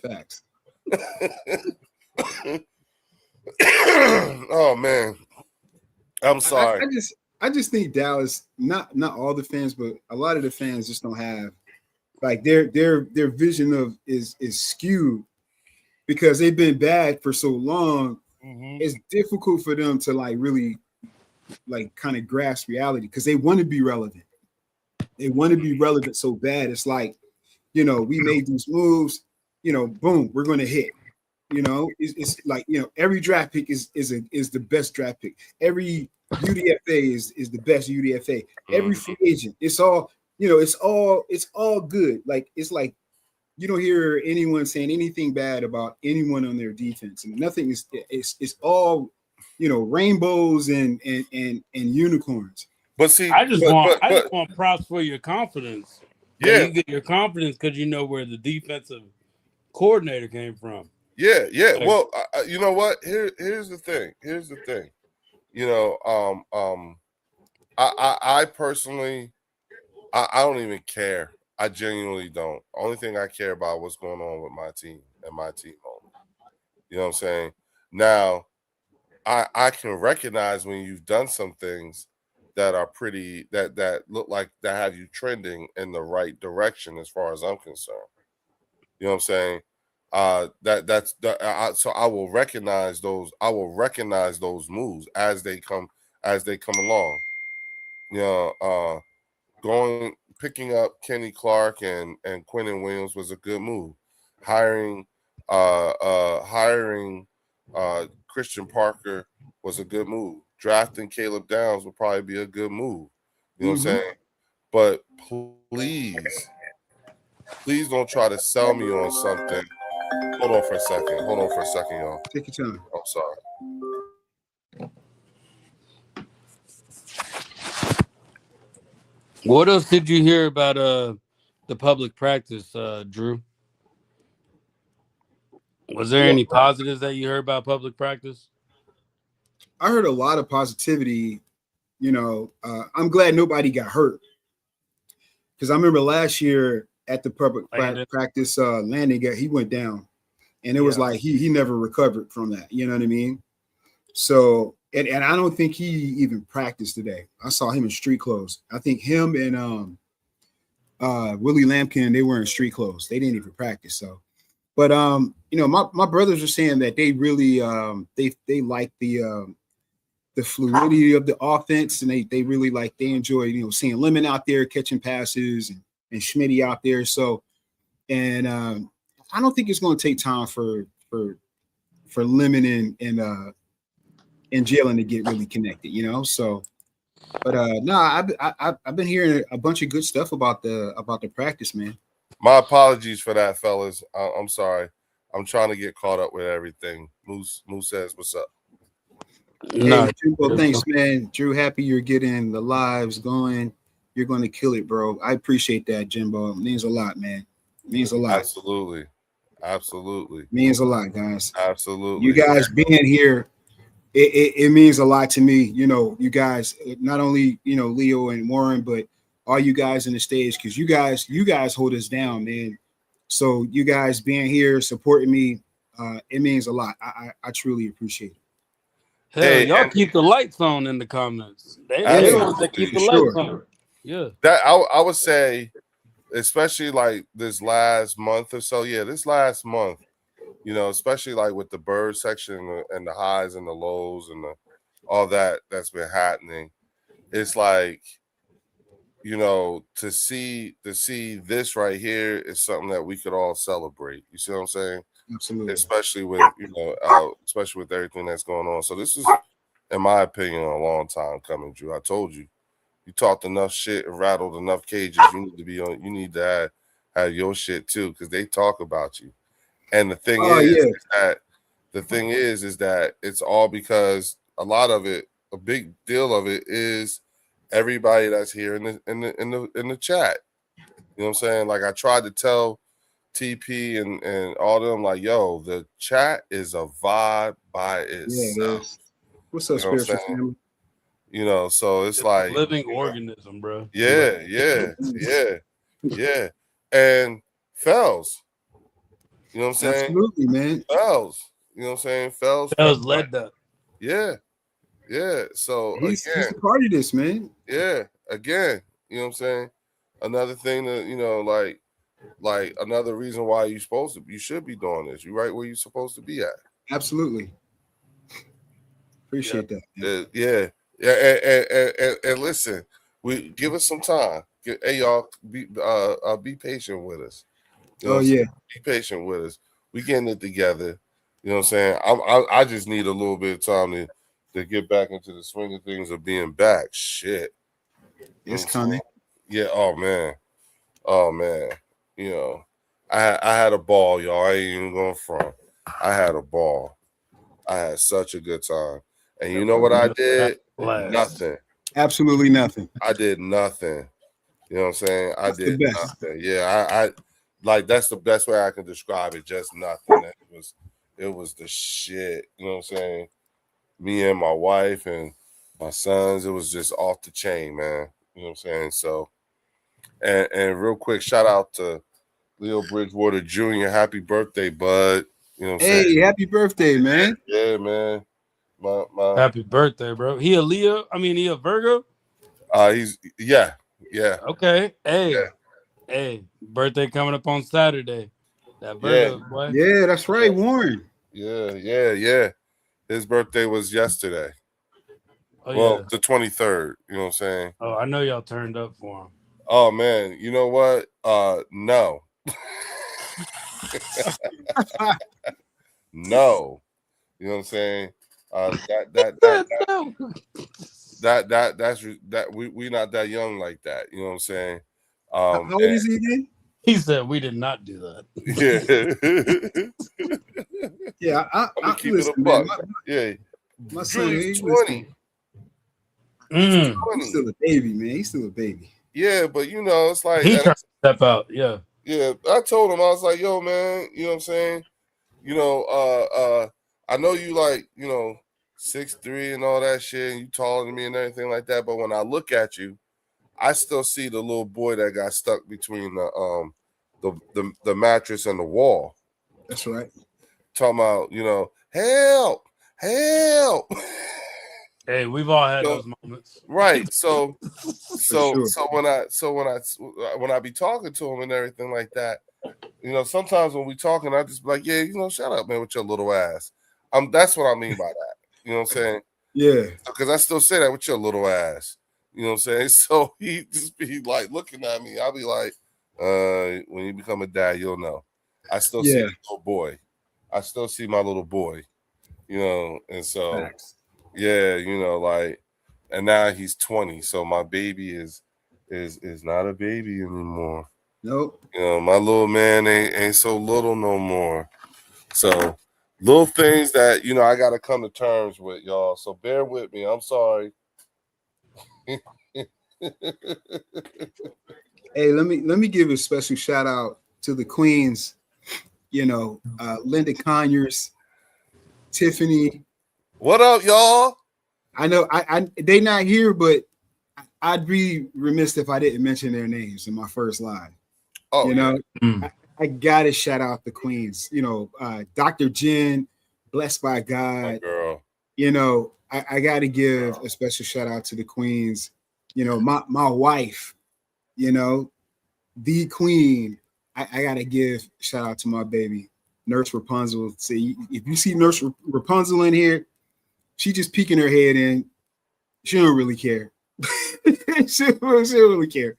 Facts. Oh man, I'm sorry. I just think Dallas, not all the fans, but a lot of the fans just don't have like their vision of is skewed because they've been bad for so long. Mm-hmm. It's difficult for them to like really like kind of grasp reality because they want to be relevant. They want to be relevant so bad. It's like, we made these moves, boom, we're going to hit. It's like, every draft pick is the best draft pick. Every UDFA is the best UDFA. Every free agent, it's all, it's all good. Like, it's like you don't hear anyone saying anything bad about anyone on their defense. And nothing is it's all, rainbows and unicorns. But see, I just want props for your confidence. Yeah, you get your confidence because you know where the defensive coordinator came from. Yeah. Like, well, you know what? Here's the thing. I personally, I don't even care. I genuinely don't. Only thing I care about what's going on with my team and my team only. You know what I'm saying? Now, I can recognize when you've done some things that are pretty that look like that have you trending in the right direction as far as I'm concerned. You know what I'm saying? So I will recognize those. I will recognize those moves as they come along. Picking up Kenny Clark and Quentin Williams was a good move. Hiring Christian Parker was a good move. Drafting Caleb Downs would probably be a good move. You know what I'm saying? But please don't try to sell me on something. Hold on for a second, y'all. Take your time. I'm sorry. what else did you hear about the public practice, Drew? Was there any positives that you heard about public practice? I heard a lot of positivity. I'm glad nobody got hurt because I remember last year at the public practice, Landon he went down, and it was like he never recovered from that. You know what I mean? So and I don't think he even practiced today. I saw him in street clothes. I think him and Willie Lampkin, they were in street clothes. They didn't even practice. So, but my brothers are saying that they really they like the fluidity of the offense, and they really they enjoy seeing Lemon out there catching passes and Schmitty out there. So, and I don't think it's going to take time for Lemon and Jalen to get really connected, So, but I've been hearing a bunch of good stuff about the practice, man. My apologies for that, fellas. I'm sorry. I'm trying to get caught up with everything. Moose says, "What's up?" Hey, Jimbo, thanks, man. Drew, happy you're getting the lives going. You're going to kill it, bro. I appreciate that, Jimbo. It means a lot, man. It means a lot. Absolutely. Means a lot, guys. Absolutely. You guys being here, it means a lot to me. You guys, not only Leo and Warren, but all you guys in the stage, because you guys hold us down, man. So you guys being here, supporting me, it means a lot. I truly appreciate it. Hell, y'all keep the lights on in the comments. They keep the lights on. Yeah. That I would say, especially like this last month or so. Yeah, this last month, especially like with the bird section and the highs and the lows and all that's been happening. It's like, to see this right here is something that we could all celebrate. You see what I'm saying? Absolutely. Especially with especially with everything that's going on. So this is, in my opinion, a long time coming, Drew. I told you, you talked enough shit and rattled enough cages. You need to be on. You need to have your shit too, because they talk about you. And the thing is that it's all because a lot of it, a big deal of it, is everybody that's here in the chat. You know what I'm saying? Like I tried to tell TP and all of them, like, yo, the chat is a vibe by itself. What's up, spiritual family? So it's like a living organism, bro. Yeah. And Fells, you know what I'm saying? Absolutely, man. Fells, you know what I'm saying? Fells led that. Yeah. So he's a part of this, man. Yeah. Again, you know what I'm saying? Another thing that, like, like another reason why you should be doing this. You right where you're supposed to be at. Absolutely. Appreciate that. Man. Yeah. And listen, we give us some time. Hey y'all, be patient with us. You know Oh what I'm yeah. saying? Be patient with us. We getting it together. You know what I'm saying? I just need a little bit of time to get back into the swing of things of being back. Shit. You know It's what I'm saying? coming. Yeah, oh man. You know, I had a ball, y'all. I ain't even going front. I had a ball. I had such a good time. And you know what I did? Blast. Nothing. Absolutely nothing. I did nothing. You know what I'm saying? I That's the did best. nothing. Yeah, I like that's the best way I can describe it. Just nothing. It was the shit. You know what I'm saying? Me and my wife and my sons, it was just off the chain, man. You know what I'm saying? So and real quick, shout out to Leo Bridgewater Jr. Happy birthday, bud. You know what I'm saying? Hey, happy birthday, man. Yeah, man. My Happy birthday, bro. He a Leo? I mean, he a Virgo? he's yeah. Okay. Hey, birthday coming up on Saturday. That Yeah. Virgo boy. Yeah, that's right, Yeah. Warren. Yeah. His birthday was yesterday. Oh Well, yeah. the 23rd. You know what I'm saying? Oh, I know y'all turned up for him. Oh man, you know what? No. No. You know what I'm saying? That's we not that young like that. You know what I'm saying? How old is he again? He said we did not do that. Yeah. Yeah, I'm gonna keep it a listen, man. buck. Yeah. My son, Drew's he 20. He's Mm. 20. he's still a baby, man. He's still a baby. Yeah, but you know, it's like He trying to step out. Yeah. yeah, I told him I was like, yo, man, you know what I'm saying? You know, I know you like, 6'3" and all that shit, and you taller than me and everything like that. But when I look at you, I still see the little boy that got stuck between the mattress and the wall. That's right. Talking about, help. Hey, we've all had So, those moments. right. So sure. when I be talking to him and everything like that, sometimes when we talking, I just be like, yeah, shut up, man, with your little ass. That's what I mean by that. You know what I'm saying? Yeah. Because I still say that with your little ass. You know what I'm saying? So he just be like looking at me. I'll be like, when you become a dad, you'll know. I still see Yeah. the little boy. I still see my little boy. And so Facts. yeah, like, and now he's 20. So my baby is not a baby anymore. Nope. My little man ain't so little no more. So little things that I got to come to terms with, y'all. So bear with me. I'm sorry. Hey, let me give a special shout out to the queens. Linda Conyers, Tiffany. What up, y'all? I know they not here, but I'd be remiss if I didn't mention their names in my first line. Oh, I gotta shout out the queens. Dr. Jen, blessed by God. girl. I gotta give a special shout out to the queens. My wife, the queen. I gotta give shout out to my baby, Nurse Rapunzel. See, if you see Nurse Rapunzel in here, she just peeking her head in. She don't really care. she don't really care.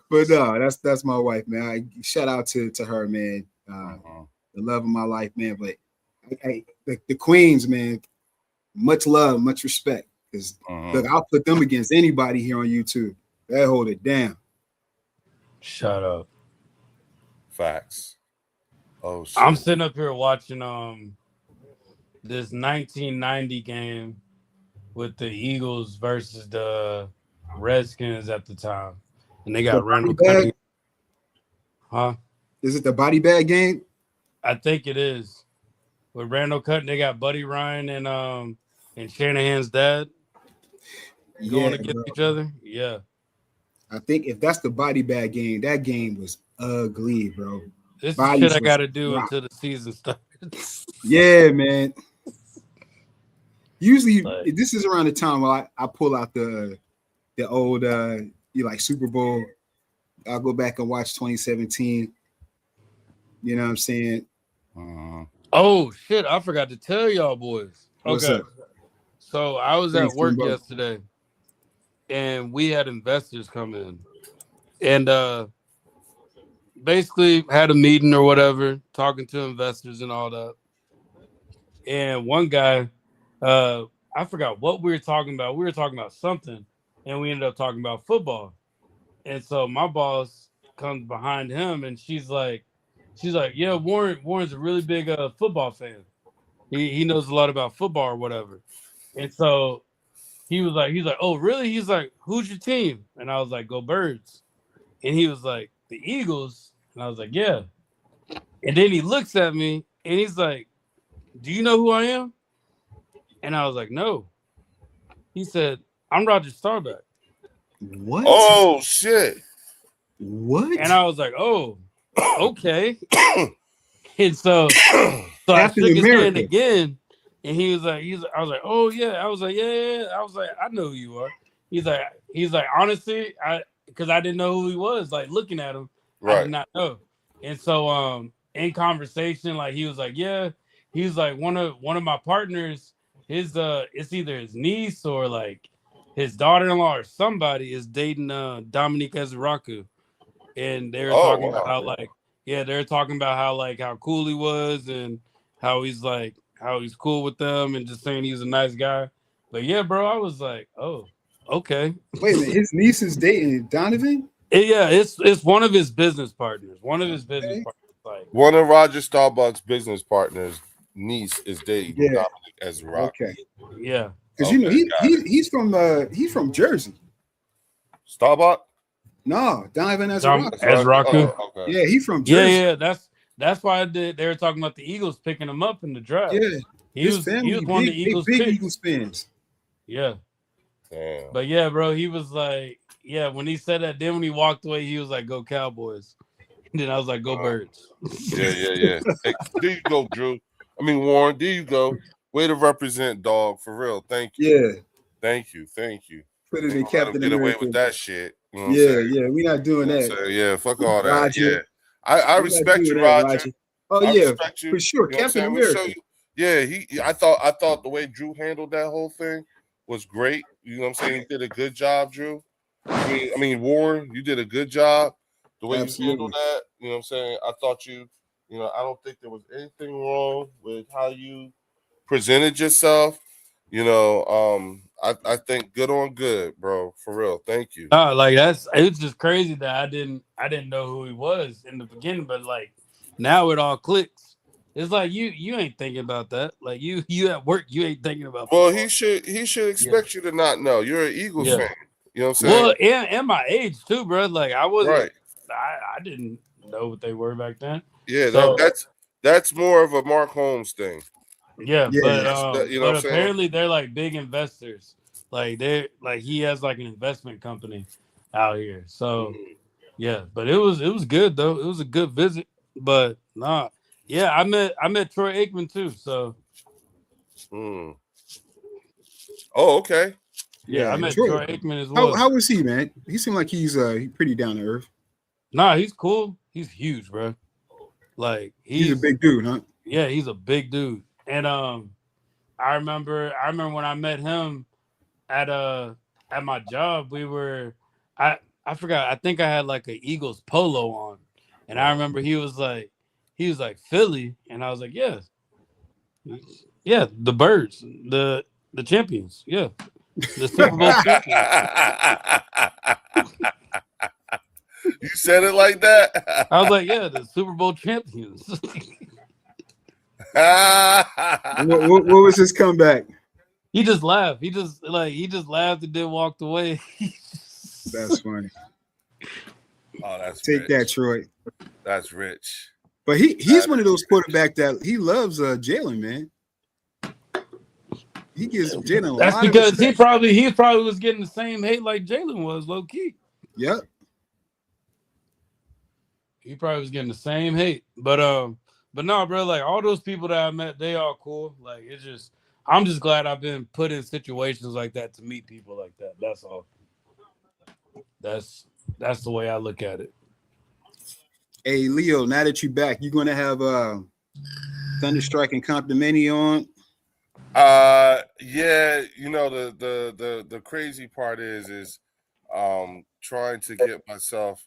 But no, that's my wife, man. Shout out to her, man. The love of my life, man. But the queens, man. Much love, much respect. Because look, I'll put them against anybody here on YouTube. They hold it down. Shut up. Facts. Oh shit. I'm sitting up here watching this 1990 game with the Eagles versus the Redskins at the time, and they got Randall Cunningham. Huh? Is it the body bag game? I think it is. With Randall Cutting, they got Buddy Ryan and Shanahan's dad going against each other. Yeah. I think if that's the body bag game, that game was ugly, bro. This is shit I got to do until the season starts. Yeah, man. Usually, this is around the time where I pull out the old Super Bowl. I'll go back and watch 2017. You know what I'm saying? Oh shit! I forgot to tell y'all boys. What's Okay, up? so I was at Thanks, work Timbo. yesterday, and we had investors come in, and basically had a meeting or whatever, talking to investors and all that. And one guy, uh, I forgot what we were talking about. We were talking about something, and we ended up talking about football. And so my boss comes behind him, and she's like, yeah, Warren's a really big football fan. He knows a lot about football or whatever. And so he's like, oh really? He's like, who's your team? And I was like, go Birds. And he was like, the Eagles. And I was like, yeah. And then he looks at me and he's like, do you know who I am? And I was like, no. He said, I'm Roger Starbuck. What? Oh shit! And What? I was like, oh, okay. And so I Captain shook his hand America. again, and I was like, oh yeah. I was like, yeah. I was like, I know who you are. He's like, honestly, because I didn't know who he was. Like looking at him, I did Right. not know. And so in conversation, like he was like, yeah. He's like one of my partners. His it's either his niece or like his daughter-in-law or somebody is dating Dominique Ezraku, and they were Oh talking about wow. how like yeah, they're talking about how like how cool he was and how he's cool with them and just saying he's a nice guy. But yeah, bro, I was like, oh, okay. Wait a minute. His niece is dating Donovan? Yeah, it's one of his business partners. One of his business Okay. partners. Like, One of Roger Starbuck's business partners' niece is dating Yeah. Dominic Ezra. Okay. yeah. Because Okay, got it. he's from Jersey. Starbuck. No, Donovan Dom Ezra. Ezraku. Oh, okay. Yeah, he's from Yeah, Jersey. yeah. That's why they were talking about the Eagles picking him up in the draft. Yeah. He His was family, one of the Eagles big picks. Eagles fans. Yeah. Damn. But yeah, bro, he was like, yeah, when he said that, then when he walked away, he was like, go Cowboys. And then I was like, go Birds. Yeah. Hey, there you go, Drew. I mean, Warren. There you go. Way to represent, dog. For real. Thank you. Yeah. Thank you. Put it Ain't in gonna let him Captain get away America. with that shit. You know what I'm Yeah, saying? yeah. We're not doing You know what that, I'm saying? Yeah, fuck all that. Roger. Yeah. I We're not respect doing you, that, Roger. Oh I yeah, respect you. for sure. You know what I'm Captain saying? We show America. you. Yeah, I thought the way Drew handled that whole thing was great. You know what I'm saying? You did a good job, Drew. I mean, Warren, you did a good job. The way you handled Absolutely. that, you know what I'm saying? I thought I don't think there was anything wrong with how you presented yourself. I think good on good, bro. For real. Thank you. Like it's just crazy that I didn't know who he was in the beginning, but like now it all clicks. It's like you ain't thinking about that. Like you at work, you ain't thinking about Well, football. he should Yeah. expect you to not know. You're an Eagles Yeah. fan. You know what I'm saying? Well, and my age too, bro. Like I wasn't Right. I didn't know what they were back then. Yeah, So that's more of a Mark Holmes thing. yeah, Yeah. You know what but I'm saying? apparently they're like big investors. Like they're like he has like an investment company out here. So yeah, but it was good though. It was a good visit. But nah. Yeah, I met Troy Aikman too. So Mm. Oh, okay. yeah, I Yeah. met Troy. Troy Aikman as How well. how was he, man? He seemed like he's pretty down to earth. Nah, he's cool. He's huge, bro. Like He's a big dude, huh? he's a big dude. And I remember when I met him at at my job, I I forgot, I think I had like an Eagles polo on. And I remember he was like Philly, and I was like, yeah, yeah, the Birds, the champions, yeah, the Super Bowl champions. You said it like that. I was like, yeah, the Super Bowl champions. What was his comeback? He just laughed. He just laughed and then walked away. That's funny. Oh, that's Take rich. that, Troy. That's rich. But he's one of those quarterbacks that he loves Jalen, man. He gives Jalen a That's lot of because he respect. probably was getting the same hate like Jalen was, low key. Yep. He probably was getting the same hate. But no, bro, like all those people that I met, they all cool. Like I'm just glad I've been put in situations like that to meet people like that. That's all. That's the way I look at it. Hey Leo, now that you're back, you're gonna have Thunderstrike and Compton Mini on. Yeah, you know the crazy part is trying to get myself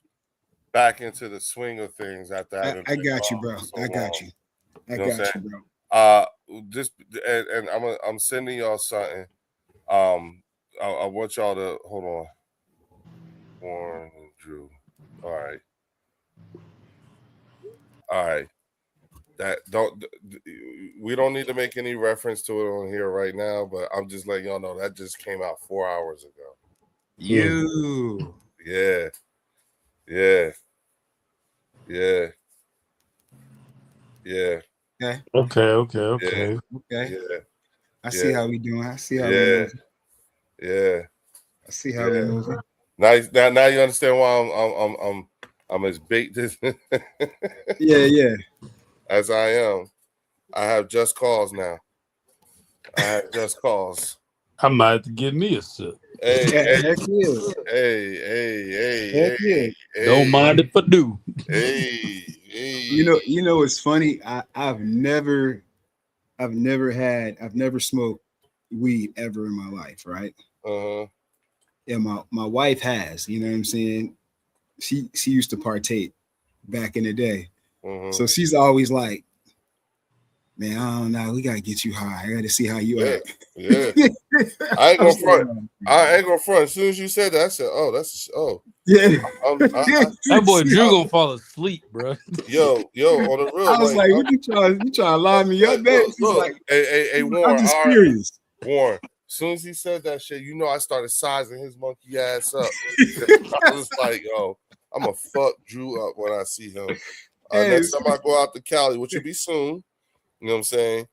back into the swing of things after having I been got you, gone bro. for so I long. got you. I You know what I'm got saying? you, bro. Just and I'm sending y'all something. I want y'all to hold on. Warren and Drew. All right. All right. That we don't need to make any reference to it on here right now, but I'm just letting y'all know that just came out 4 hours ago. You. Yeah. Yeah. Yeah. Yeah. Okay. Okay. Okay. Yeah. I see how we doing. I see how we Yeah. moving. Yeah. I see how we moving. Now you understand why I'm as baked as Yeah. as I am. I have just cause now. I have just cause. I might have to give me a sip. Hey, Heck yeah. Heck yeah. Don't mind if I do. hey. You know what's funny? I've never smoked weed ever in my life, right? Uh-huh. Yeah, my wife has, you know what I'm saying? She used to partake back in the day. Uh-huh. So she's always like, man, I don't know. We gotta get you high. I gotta see how you act. Yeah. I ain't gonna front. I ain't gonna front. As soon as you said that, I said, "Oh, yeah." That boy Drew gonna fall asleep, bro. Yo, on the real." I was like, "What you trying to line me up, man?" She's Look, like, hey, Warren. "I'm just All right, curious." Warren. As soon as he said that shit, you know, I started sizing his monkey ass up. I was like, "Yo, I'm gonna fuck Drew up when I see him." Next time I go out to Cali, which will be soon. You know what I'm saying?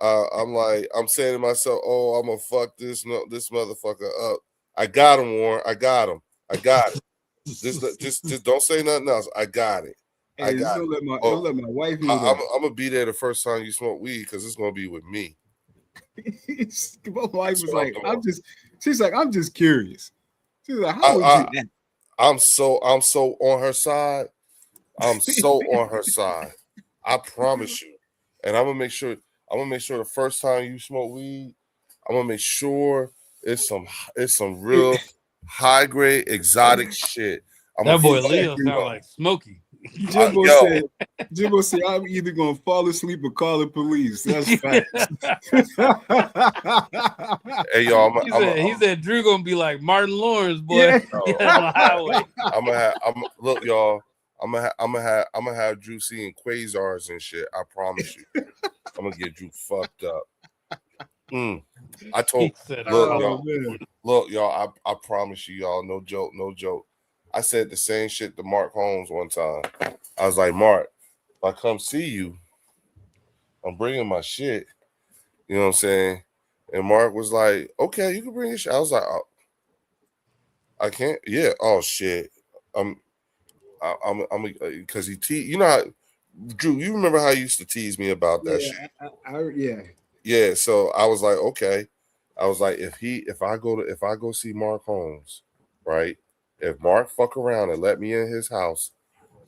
I'm saying to myself, "Oh, I'm gonna fuck this motherfucker up." I got him, Warren. I got him. I got it. Just don't say nothing else. I got it. I got don't it. let my wife know that. I'm gonna be there the first time you smoke weed because it's gonna be with me. My wife was like, she's like, I'm just curious. She's like, how would you act? I'm so on her side. I'm so on her side. I promise you. And I'm gonna make sure the first time you smoke weed, I'm gonna make sure it's some real high grade exotic shit. That boy Leo sound like Smokey. Jimbo said, I'm either gonna fall asleep or call the police. That's facts. Hey y'all, he said Drew gonna be like Martin Lawrence, boy. Yeah. On the highway. Look, y'all. I'm gonna have Drew seeing quasars and shit. I promise you. I'm gonna get Drew fucked up. I told look, y'all. I promise you, y'all. No joke. I said the same shit to Mark Holmes one time. I was like, Mark, if I come see you, I'm bringing my shit. You know what I'm saying? And Mark was like, okay, you can bring your shit. I was like, oh, I can't. Yeah. Oh shit. I'm because you know how, Drew, you remember how you used to tease me about that shit? Yeah. So I was like, okay. I was like, if I go see Mark Holmes, right? If Mark fuck around and let me in his house,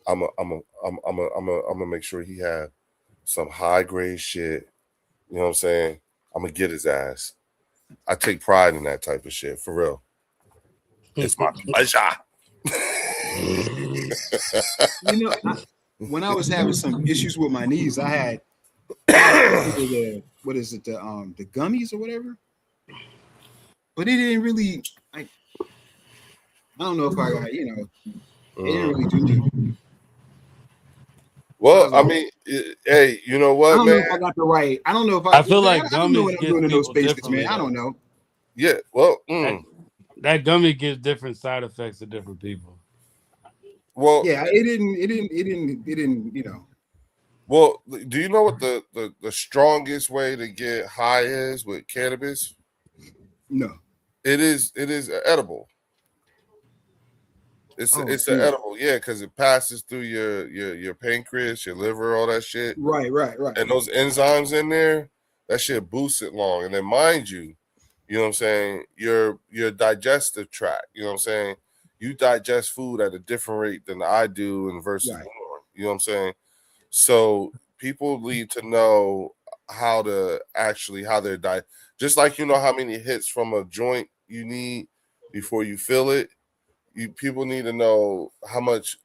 I'm gonna make sure he have some high grade shit. You know what I'm saying? I'm gonna get his ass. I take pride in that type of shit, for real. It's my pleasure. You know, when I was having some issues with my knees, I had what is it, the gummies or whatever. But it didn't really. I don't know if I got, it didn't really do me. Well, I mean, hey, you know what, I don't man? know if I got the right. I don't know if I feel like I don't know gummies what I'm get doing in those people spaces, man. differently. I don't know. Yeah, well, that gummy gives different side effects to different people. Well, yeah, it didn't. Well, do you know what the strongest way to get high is with cannabis? No. It is edible. It's an edible, yeah, because it passes through your pancreas, your liver, all that shit. Right. And those enzymes in there, that shit boosts it long. And then mind you, you know what I'm saying, your digestive tract, you know what I'm saying, you digest food at a different rate than I do and versus Lauren. You know what I'm saying? So people need to know how to actually how their diet, just like you know how many hits from a joint you need before you fill it. People need to know how much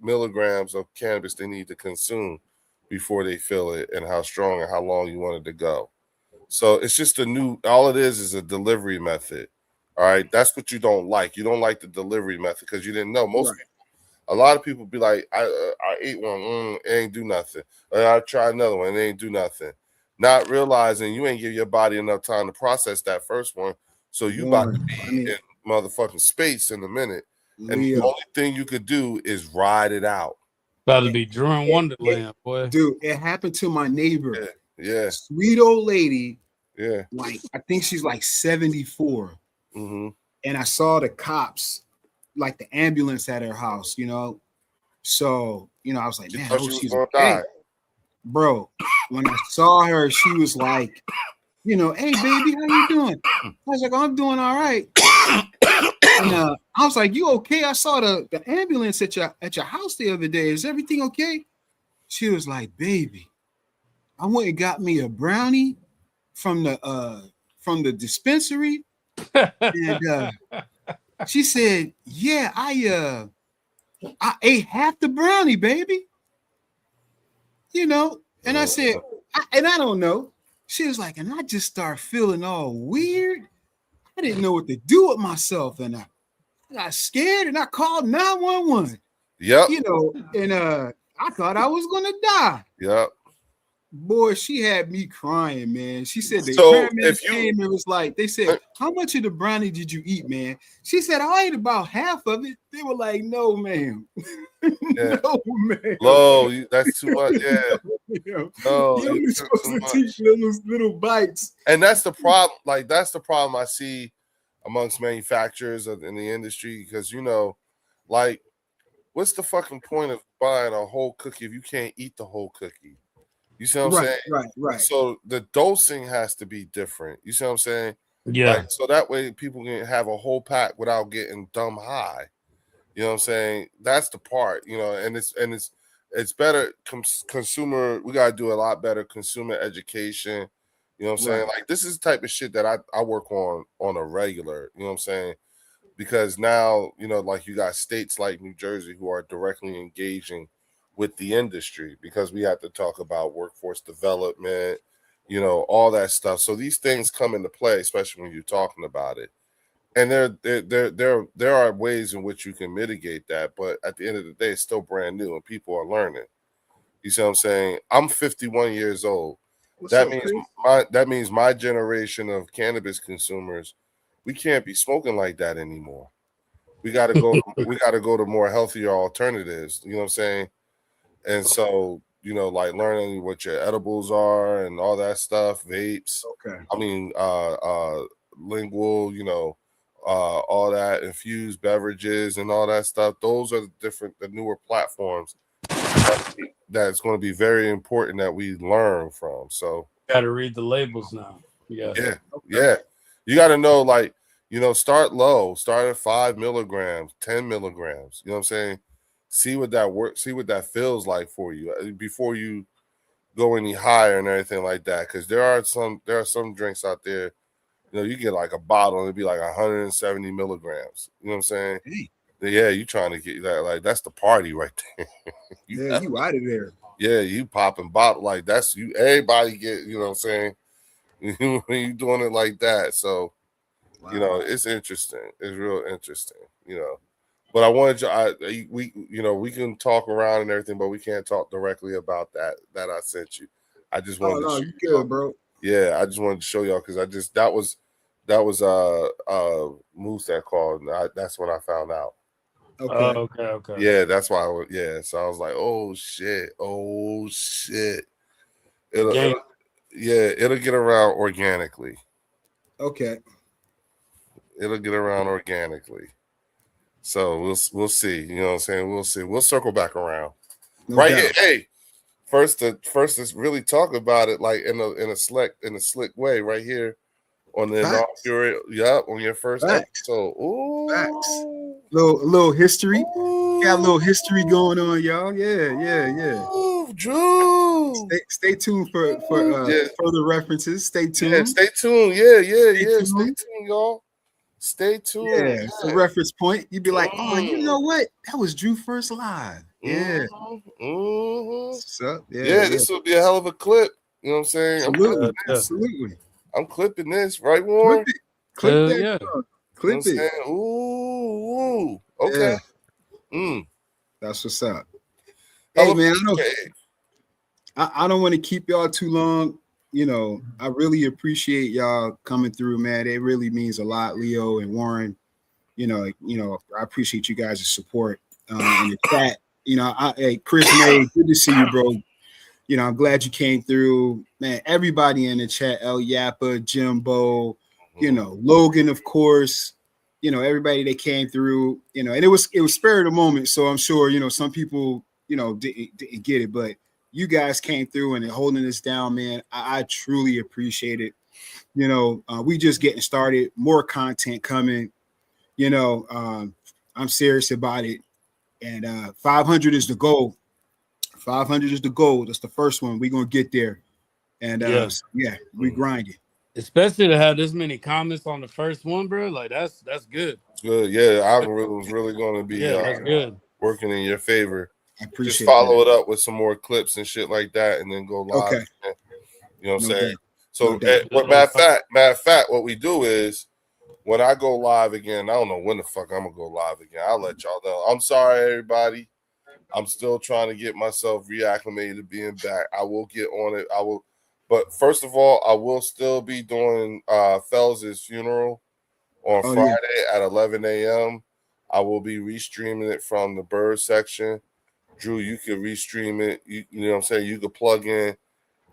milligrams of cannabis they need to consume before they fill it, and how strong and how long you want it to go. So it's just all it is a delivery method. All right. That's what you don't like. You don't like the delivery method because you didn't know. A lot of people be like, I ate one, it ain't do nothing. And I try another one, it ain't do nothing. Not realizing you ain't give your body enough time to process that first one. So you about to be in motherfucking space in a minute. And the only thing you could do is ride it out. About to be Drew in Wonderland, boy. Dude, it happened to my neighbor. Yeah. Sweet old lady. Yeah. Like, I think she's like 74. Mm-hmm. And I saw the cops, like the ambulance at her house, you know. So, you know, I was like, man, she's okay. Die. Bro, when I saw her, she was like, you know, hey, baby, how you doing? I was like, I'm doing all right. And I was like, you okay? I saw the ambulance at your house the other day. Is everything okay? She was like, baby, I went and got me a brownie from the dispensary. And she said, yeah, I ate half the brownie, baby. You know, and I said, I don't know. She was like, and I just started feeling all weird. I didn't know what to do with myself, and I got scared, and I called 911. Yep. You know, and I thought I was gonna die. Yep. Boy, she had me crying, man. She said the paramedics came and was like, they said, how much of the brownie did you eat, man? She said, I ate about half of it. They were like, no, ma'am. Yeah. No, man. Low, that's too much. Yeah. No, you're supposed to teach little bites. And that's the problem. Like, that's the problem I see amongst manufacturers in the industry, because, you know, like, what's the fucking point of buying a whole cookie if you can't eat the whole cookie? You see what I'm saying? Right. So the dosing has to be different. You see what I'm saying? Yeah. Like, so that way people can have a whole pack without getting dumb high. You know what I'm saying? That's the part. You know, and it's better consumer. We gotta do a lot better consumer education. You know what I'm saying? Like, this is the type of shit that I work on a regular. You know what I'm saying? Because now, you know, like, you got states like New Jersey who are directly engaging with the industry, because we have to talk about workforce development, you know, all that stuff. So these things come into play, especially when you're talking about it. And there are ways in which you can mitigate that, but at the end of the day, it's still brand new and people are learning. You see what I'm saying? I'm 51 years old. That means my generation of cannabis consumers, we can't be smoking like that anymore. We gotta go to more healthier alternatives. You know what I'm saying? And so, you know, like, learning what your edibles are and all that stuff, vapes. Okay. I mean, lingual, you know, all that, infused beverages and all that stuff. Those are the newer platforms that's going to be very important that we learn from. So, got to read the labels now. Yeah. You got to know, like, you know, start low, start at 5 milligrams, 10 milligrams. You know what I'm saying? See what that feels like for you before you go any higher and everything like that. Because there are some drinks out there, you know, you get like a bottle and it'd be like 170 milligrams. You know what I'm saying? Hey. Yeah, you trying to get that, like, that's the party right there. You out of there. Yeah, you popping bottle, like, that's you. Everybody get, you know what I'm saying? When you doing it like that, so you know, it's interesting. It's real interesting, you know. But I wanted we can talk around and everything, but we can't talk directly about that I sent you. I just wanted to show you good, bro. Yeah, I just wanted to show y'all, because that was Moose that called. That's when I found out. Okay. Yeah, that's why. So I was like, oh shit. It'll get around organically. Okay. It'll get around organically. So we'll see. You know what I'm saying? We'll see. We'll circle back around. No doubt. Hey, first to really talk about it, like, in a slick way, right here on the inaugural, on your first episode. Ooh. Facts. Little history. Ooh. got a little history going on, y'all. Yeah. Drew. Stay tuned for further references. Stay tuned. Yeah, stay tuned. Yeah. Stay Stay tuned. tuned, y'all. Stay tuned. Yeah, it's a reference point. You'd be like, oh, you know Mm. what? That was Drew first live. Yeah. What's up? Yeah, this will be a hell of a clip. You know what I'm saying? Absolutely. Yeah. Absolutely. I'm clipping this, right, Warren? Clip that. Yeah. Clip You know it. what I'm saying? Ooh. Okay. Yeah. That's what's up. Hell Hey, of a man, trade. I don't want to keep y'all too long. You know, I really appreciate y'all coming through, man. It really means a lot, Leo and Warren. You know, I appreciate you guys' support in the chat. You know, hey, Chris May, good to see you, bro. You know, I'm glad you came through, man. Everybody in the chat, El Yappa, Jimbo, you know, Logan, of course. You know, everybody that came through. You know, and it was spur of the moment, so I'm sure some people didn't get it, but you guys came through and holding us down, man. I truly appreciate it. You know, we just getting started. More content coming. You know, I'm serious about it, and 500 is the goal. 500 is the goal. That's the first one. We're gonna get there, and we grinding. Especially to have this many comments on the first one, bro. Like that's good. Good. Yeah, I was really going to be that's good. Working in your favor. I appreciate Just follow it up with some more clips and shit like that, and then go live. Okay. You know what I'm saying? Doubt. So, matter of fact, what we do is when I go live again, I don't know when the fuck I'm gonna go live again. I'll let y'all know. I'm sorry, everybody. I'm still trying to get myself reacclimated to being back. I will get on it. But first of all, I will still be doing Fells' funeral on Friday at 11 a.m. I will be restreaming it from the Bird section. Drew, you can restream it. You know what I'm saying? You could plug in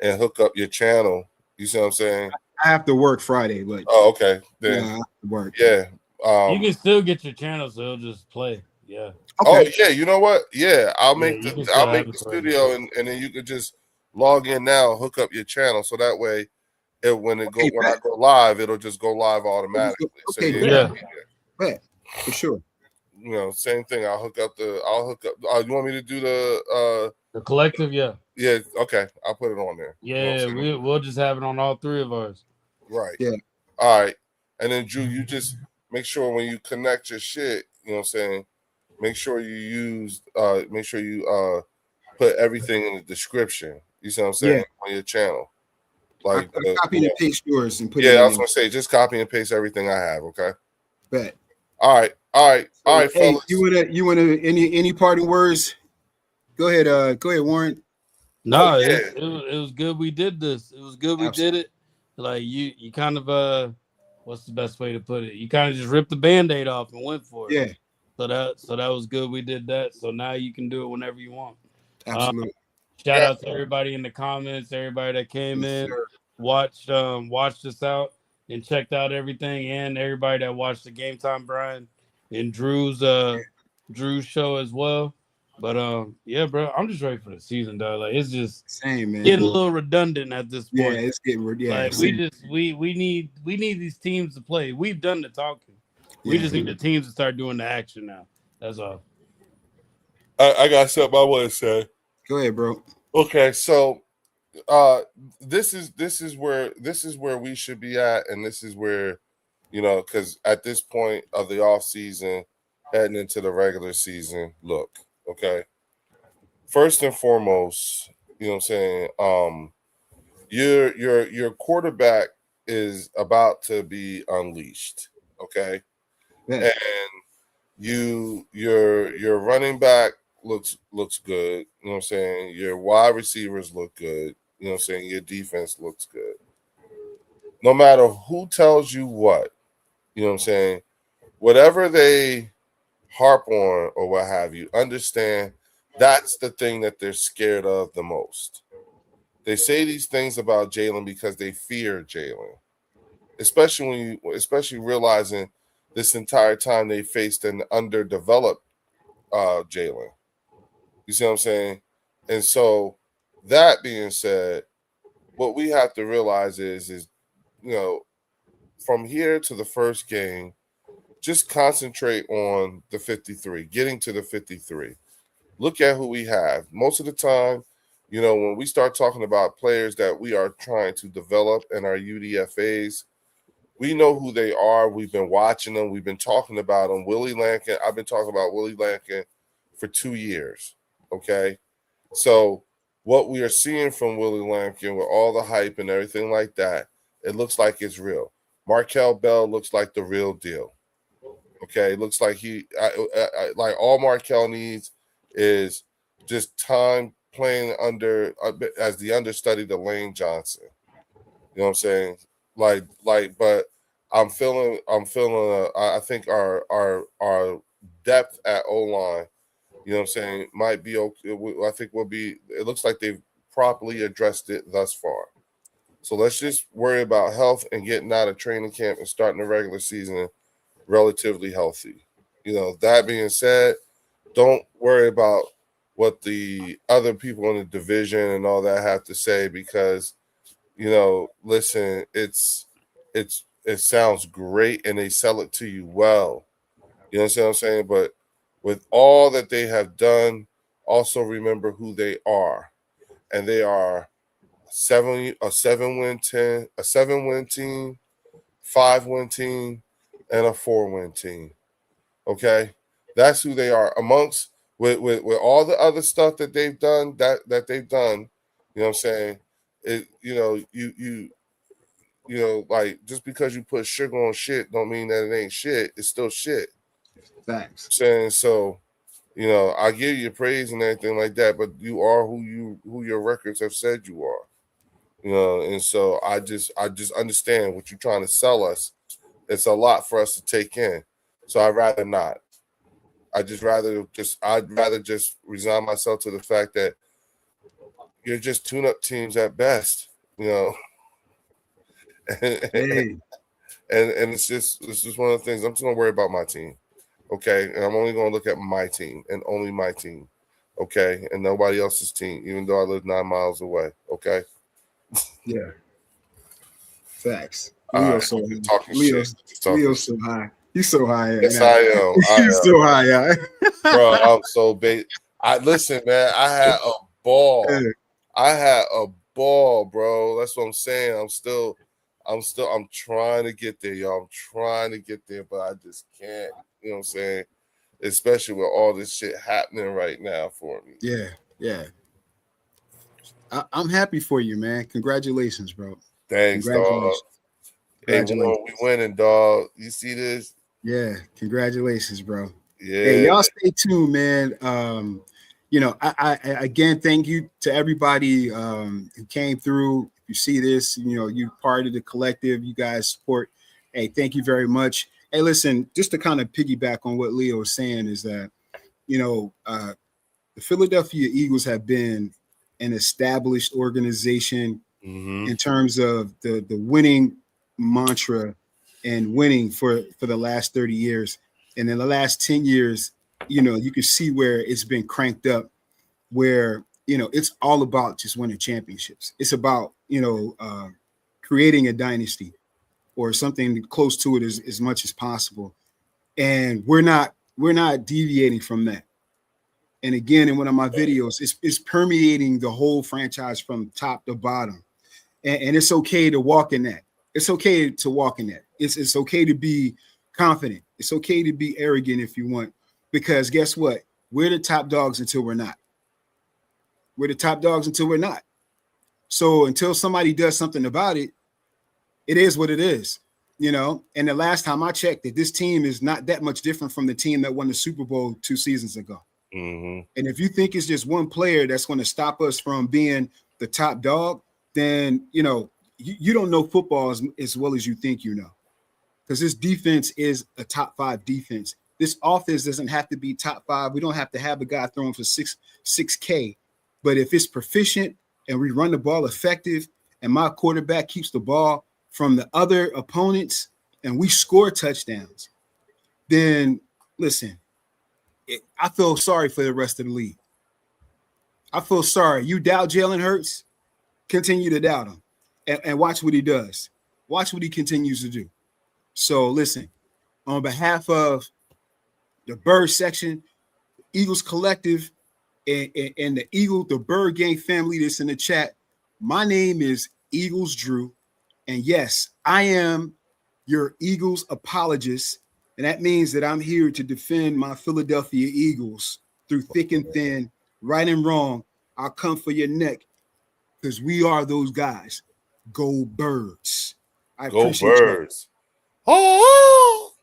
and hook up your channel. You see what I'm saying? I have to work Friday, but okay. Then I have to work. Yeah. You can still get your channel, so it'll just play. Yeah. Okay. Oh yeah, you know what? Yeah, I'll make the studio and then you could just log in now, hook up your channel, so that way when I go live, it'll just go live automatically. Okay, so for sure. You know, same thing. I'll hook up. You want me to do the collective? Yeah. Yeah. Okay. I'll put it on there. Yeah. We'll just have it on all three of ours. Right. Yeah. All right. And then Drew, you just make sure when you connect your shit, you know what I'm saying? Make sure you put everything in the description. You see what I'm saying? On your channel. Like I copy and paste yours and put it in. Yeah, I was gonna say just copy and paste everything I have, okay? Bet. All right, hey, fellas. You wanna any parting words? Go ahead, Warren. No, it was good we did this. It was good we did it. Like you kind of what's the best way to put it? You kind of just ripped the Band-Aid off and went for it. Yeah. So that was good we did that. So now you can do it whenever you want. Absolutely. Shout out to everybody in the comments, everybody that came in, watched us out and checked out everything, and everybody that watched the Game Time Brian and Drew's show as well. But yeah, bro, I'm just ready for the season, dog. Like it's just same, man. Getting a little redundant at this point. Yeah, it's getting like we need these teams to play. We've done the talking. We just need the teams to start doing the action now. That's all. I got something I want to say. Go ahead, bro. Okay, so this is where we should be at, and this is where, because at this point of the off season, heading into the regular season, look, okay. First and foremost, you know what I'm saying? Your quarterback is about to be unleashed, okay? Yeah. And your running back looks good, you know what I'm saying? Your wide receivers look good, you know what I'm saying? Your defense looks good. No matter who tells you what, you know what I'm saying? Whatever they harp on or what have you, understand that's the thing that they're scared of the most. They say these things about Jalen because they fear Jalen, especially realizing this entire time they faced an underdeveloped Jalen. You see what I'm saying? And so, that being said, what we have to realize is from here to the first game, just concentrate on the 53, getting to the 53. Look at who we have. Most of the time, when we start talking about players that we are trying to develop in our UDFAs, we know who they are. We've been watching them. We've been talking about them. Willie Lankin, I've been talking about Willie Lankin for 2 years, okay? So what we are seeing from Willie Lankin with all the hype and everything like that, it looks like it's real. Markel Bell looks like the real deal. Okay, it looks like like all Markel needs is just time playing under as the understudy to Lane Johnson. You know what I'm saying? But I think our depth at O line, you know what I'm saying, might be okay. I think will be. It looks like they've properly addressed it thus far. So let's just worry about health and getting out of training camp and starting the regular season relatively healthy. That being said, don't worry about what the other people in the division and all that have to say because, listen, it sounds great and they sell it to you well. You know what I'm saying? But with all that they have done, also remember who they are. And they are a 7-win team, 5-win team, and a 4-win team. Okay, that's who they are. Amongst with all the other stuff that they've done, that they've done. You know what I'm saying? Like just because you put sugar on shit, don't mean that it ain't shit. It's still shit. Thanks. Saying so. I give you praise and everything like that, but you are who your records have said you are. And so I just understand what you're trying to sell us. It's a lot for us to take in. So I'd rather not. I'd rather just resign myself to the fact that you're just tune-up teams at best, and it's just one of the things. I'm just gonna worry about my team, okay? And I'm only gonna look at my team and only my team, okay? And nobody else's team, even though I live 9 miles away, okay? Yeah. Facts. Leo's so talking Leo's so high. He's so high. Yes, I am. He's so high, yeah. Bro, I'm so big. Listen, man. I had a ball. Bro. That's what I'm saying. I'm trying to get there, y'all. I'm trying to get there, but I just can't. You know what I'm saying? Especially with all this shit happening right now for me. Yeah. I'm happy for you, man. Congratulations, bro. Thanks, dog. Hey, we winning, dog. You see this? Yeah, congratulations, bro. Yeah. Hey, y'all stay tuned, man. I again thank you to everybody who came through. If you see this, you part of the collective. You guys support. Hey, thank you very much. Hey, listen, just to kind of piggyback on what Leo was saying is that, the Philadelphia Eagles have been an established organization in terms of the winning mantra and winning for the last 30 years. And in the last 10 years, you can see where it's been cranked up, where, it's all about just winning championships. It's about, creating a dynasty or something close to it as much as possible. And we're not deviating from that. And again, in one of my videos, it's permeating the whole franchise from top to bottom. And it's okay to walk in that. It's okay to walk in that. It's okay to be confident. It's okay to be arrogant if you want, because guess what? We're the top dogs until we're not. We're the top dogs until we're not. So until somebody does something about it, it is what it is, And the last time I checked it, this team is not that much different from the team that won the Super Bowl 2 seasons ago. And if you think it's just one player that's going to stop us from being the top dog, then, you don't know football as well as you think you know. Because this defense is a top 5 defense. This offense doesn't have to be top 5. We don't have to have a guy throwing for 6K. But if it's proficient and we run the ball effective and my quarterback keeps the ball from the other opponents and we score touchdowns, then listen, I feel sorry for the rest of the league. I feel sorry. You doubt Jalen Hurts, continue to doubt him and watch what he does. Watch what he continues to do. So listen, on behalf of the Bird section, Eagles Collective, and the Bird Gang family that's in the chat. My name is Eagles Drew. And yes, I am your Eagles apologist. And that means that I'm here to defend my Philadelphia Eagles through thick and thin, right and wrong. I'll come for your neck because we are those guys. Go Birds. I Go appreciate y'all. Birds. Oh!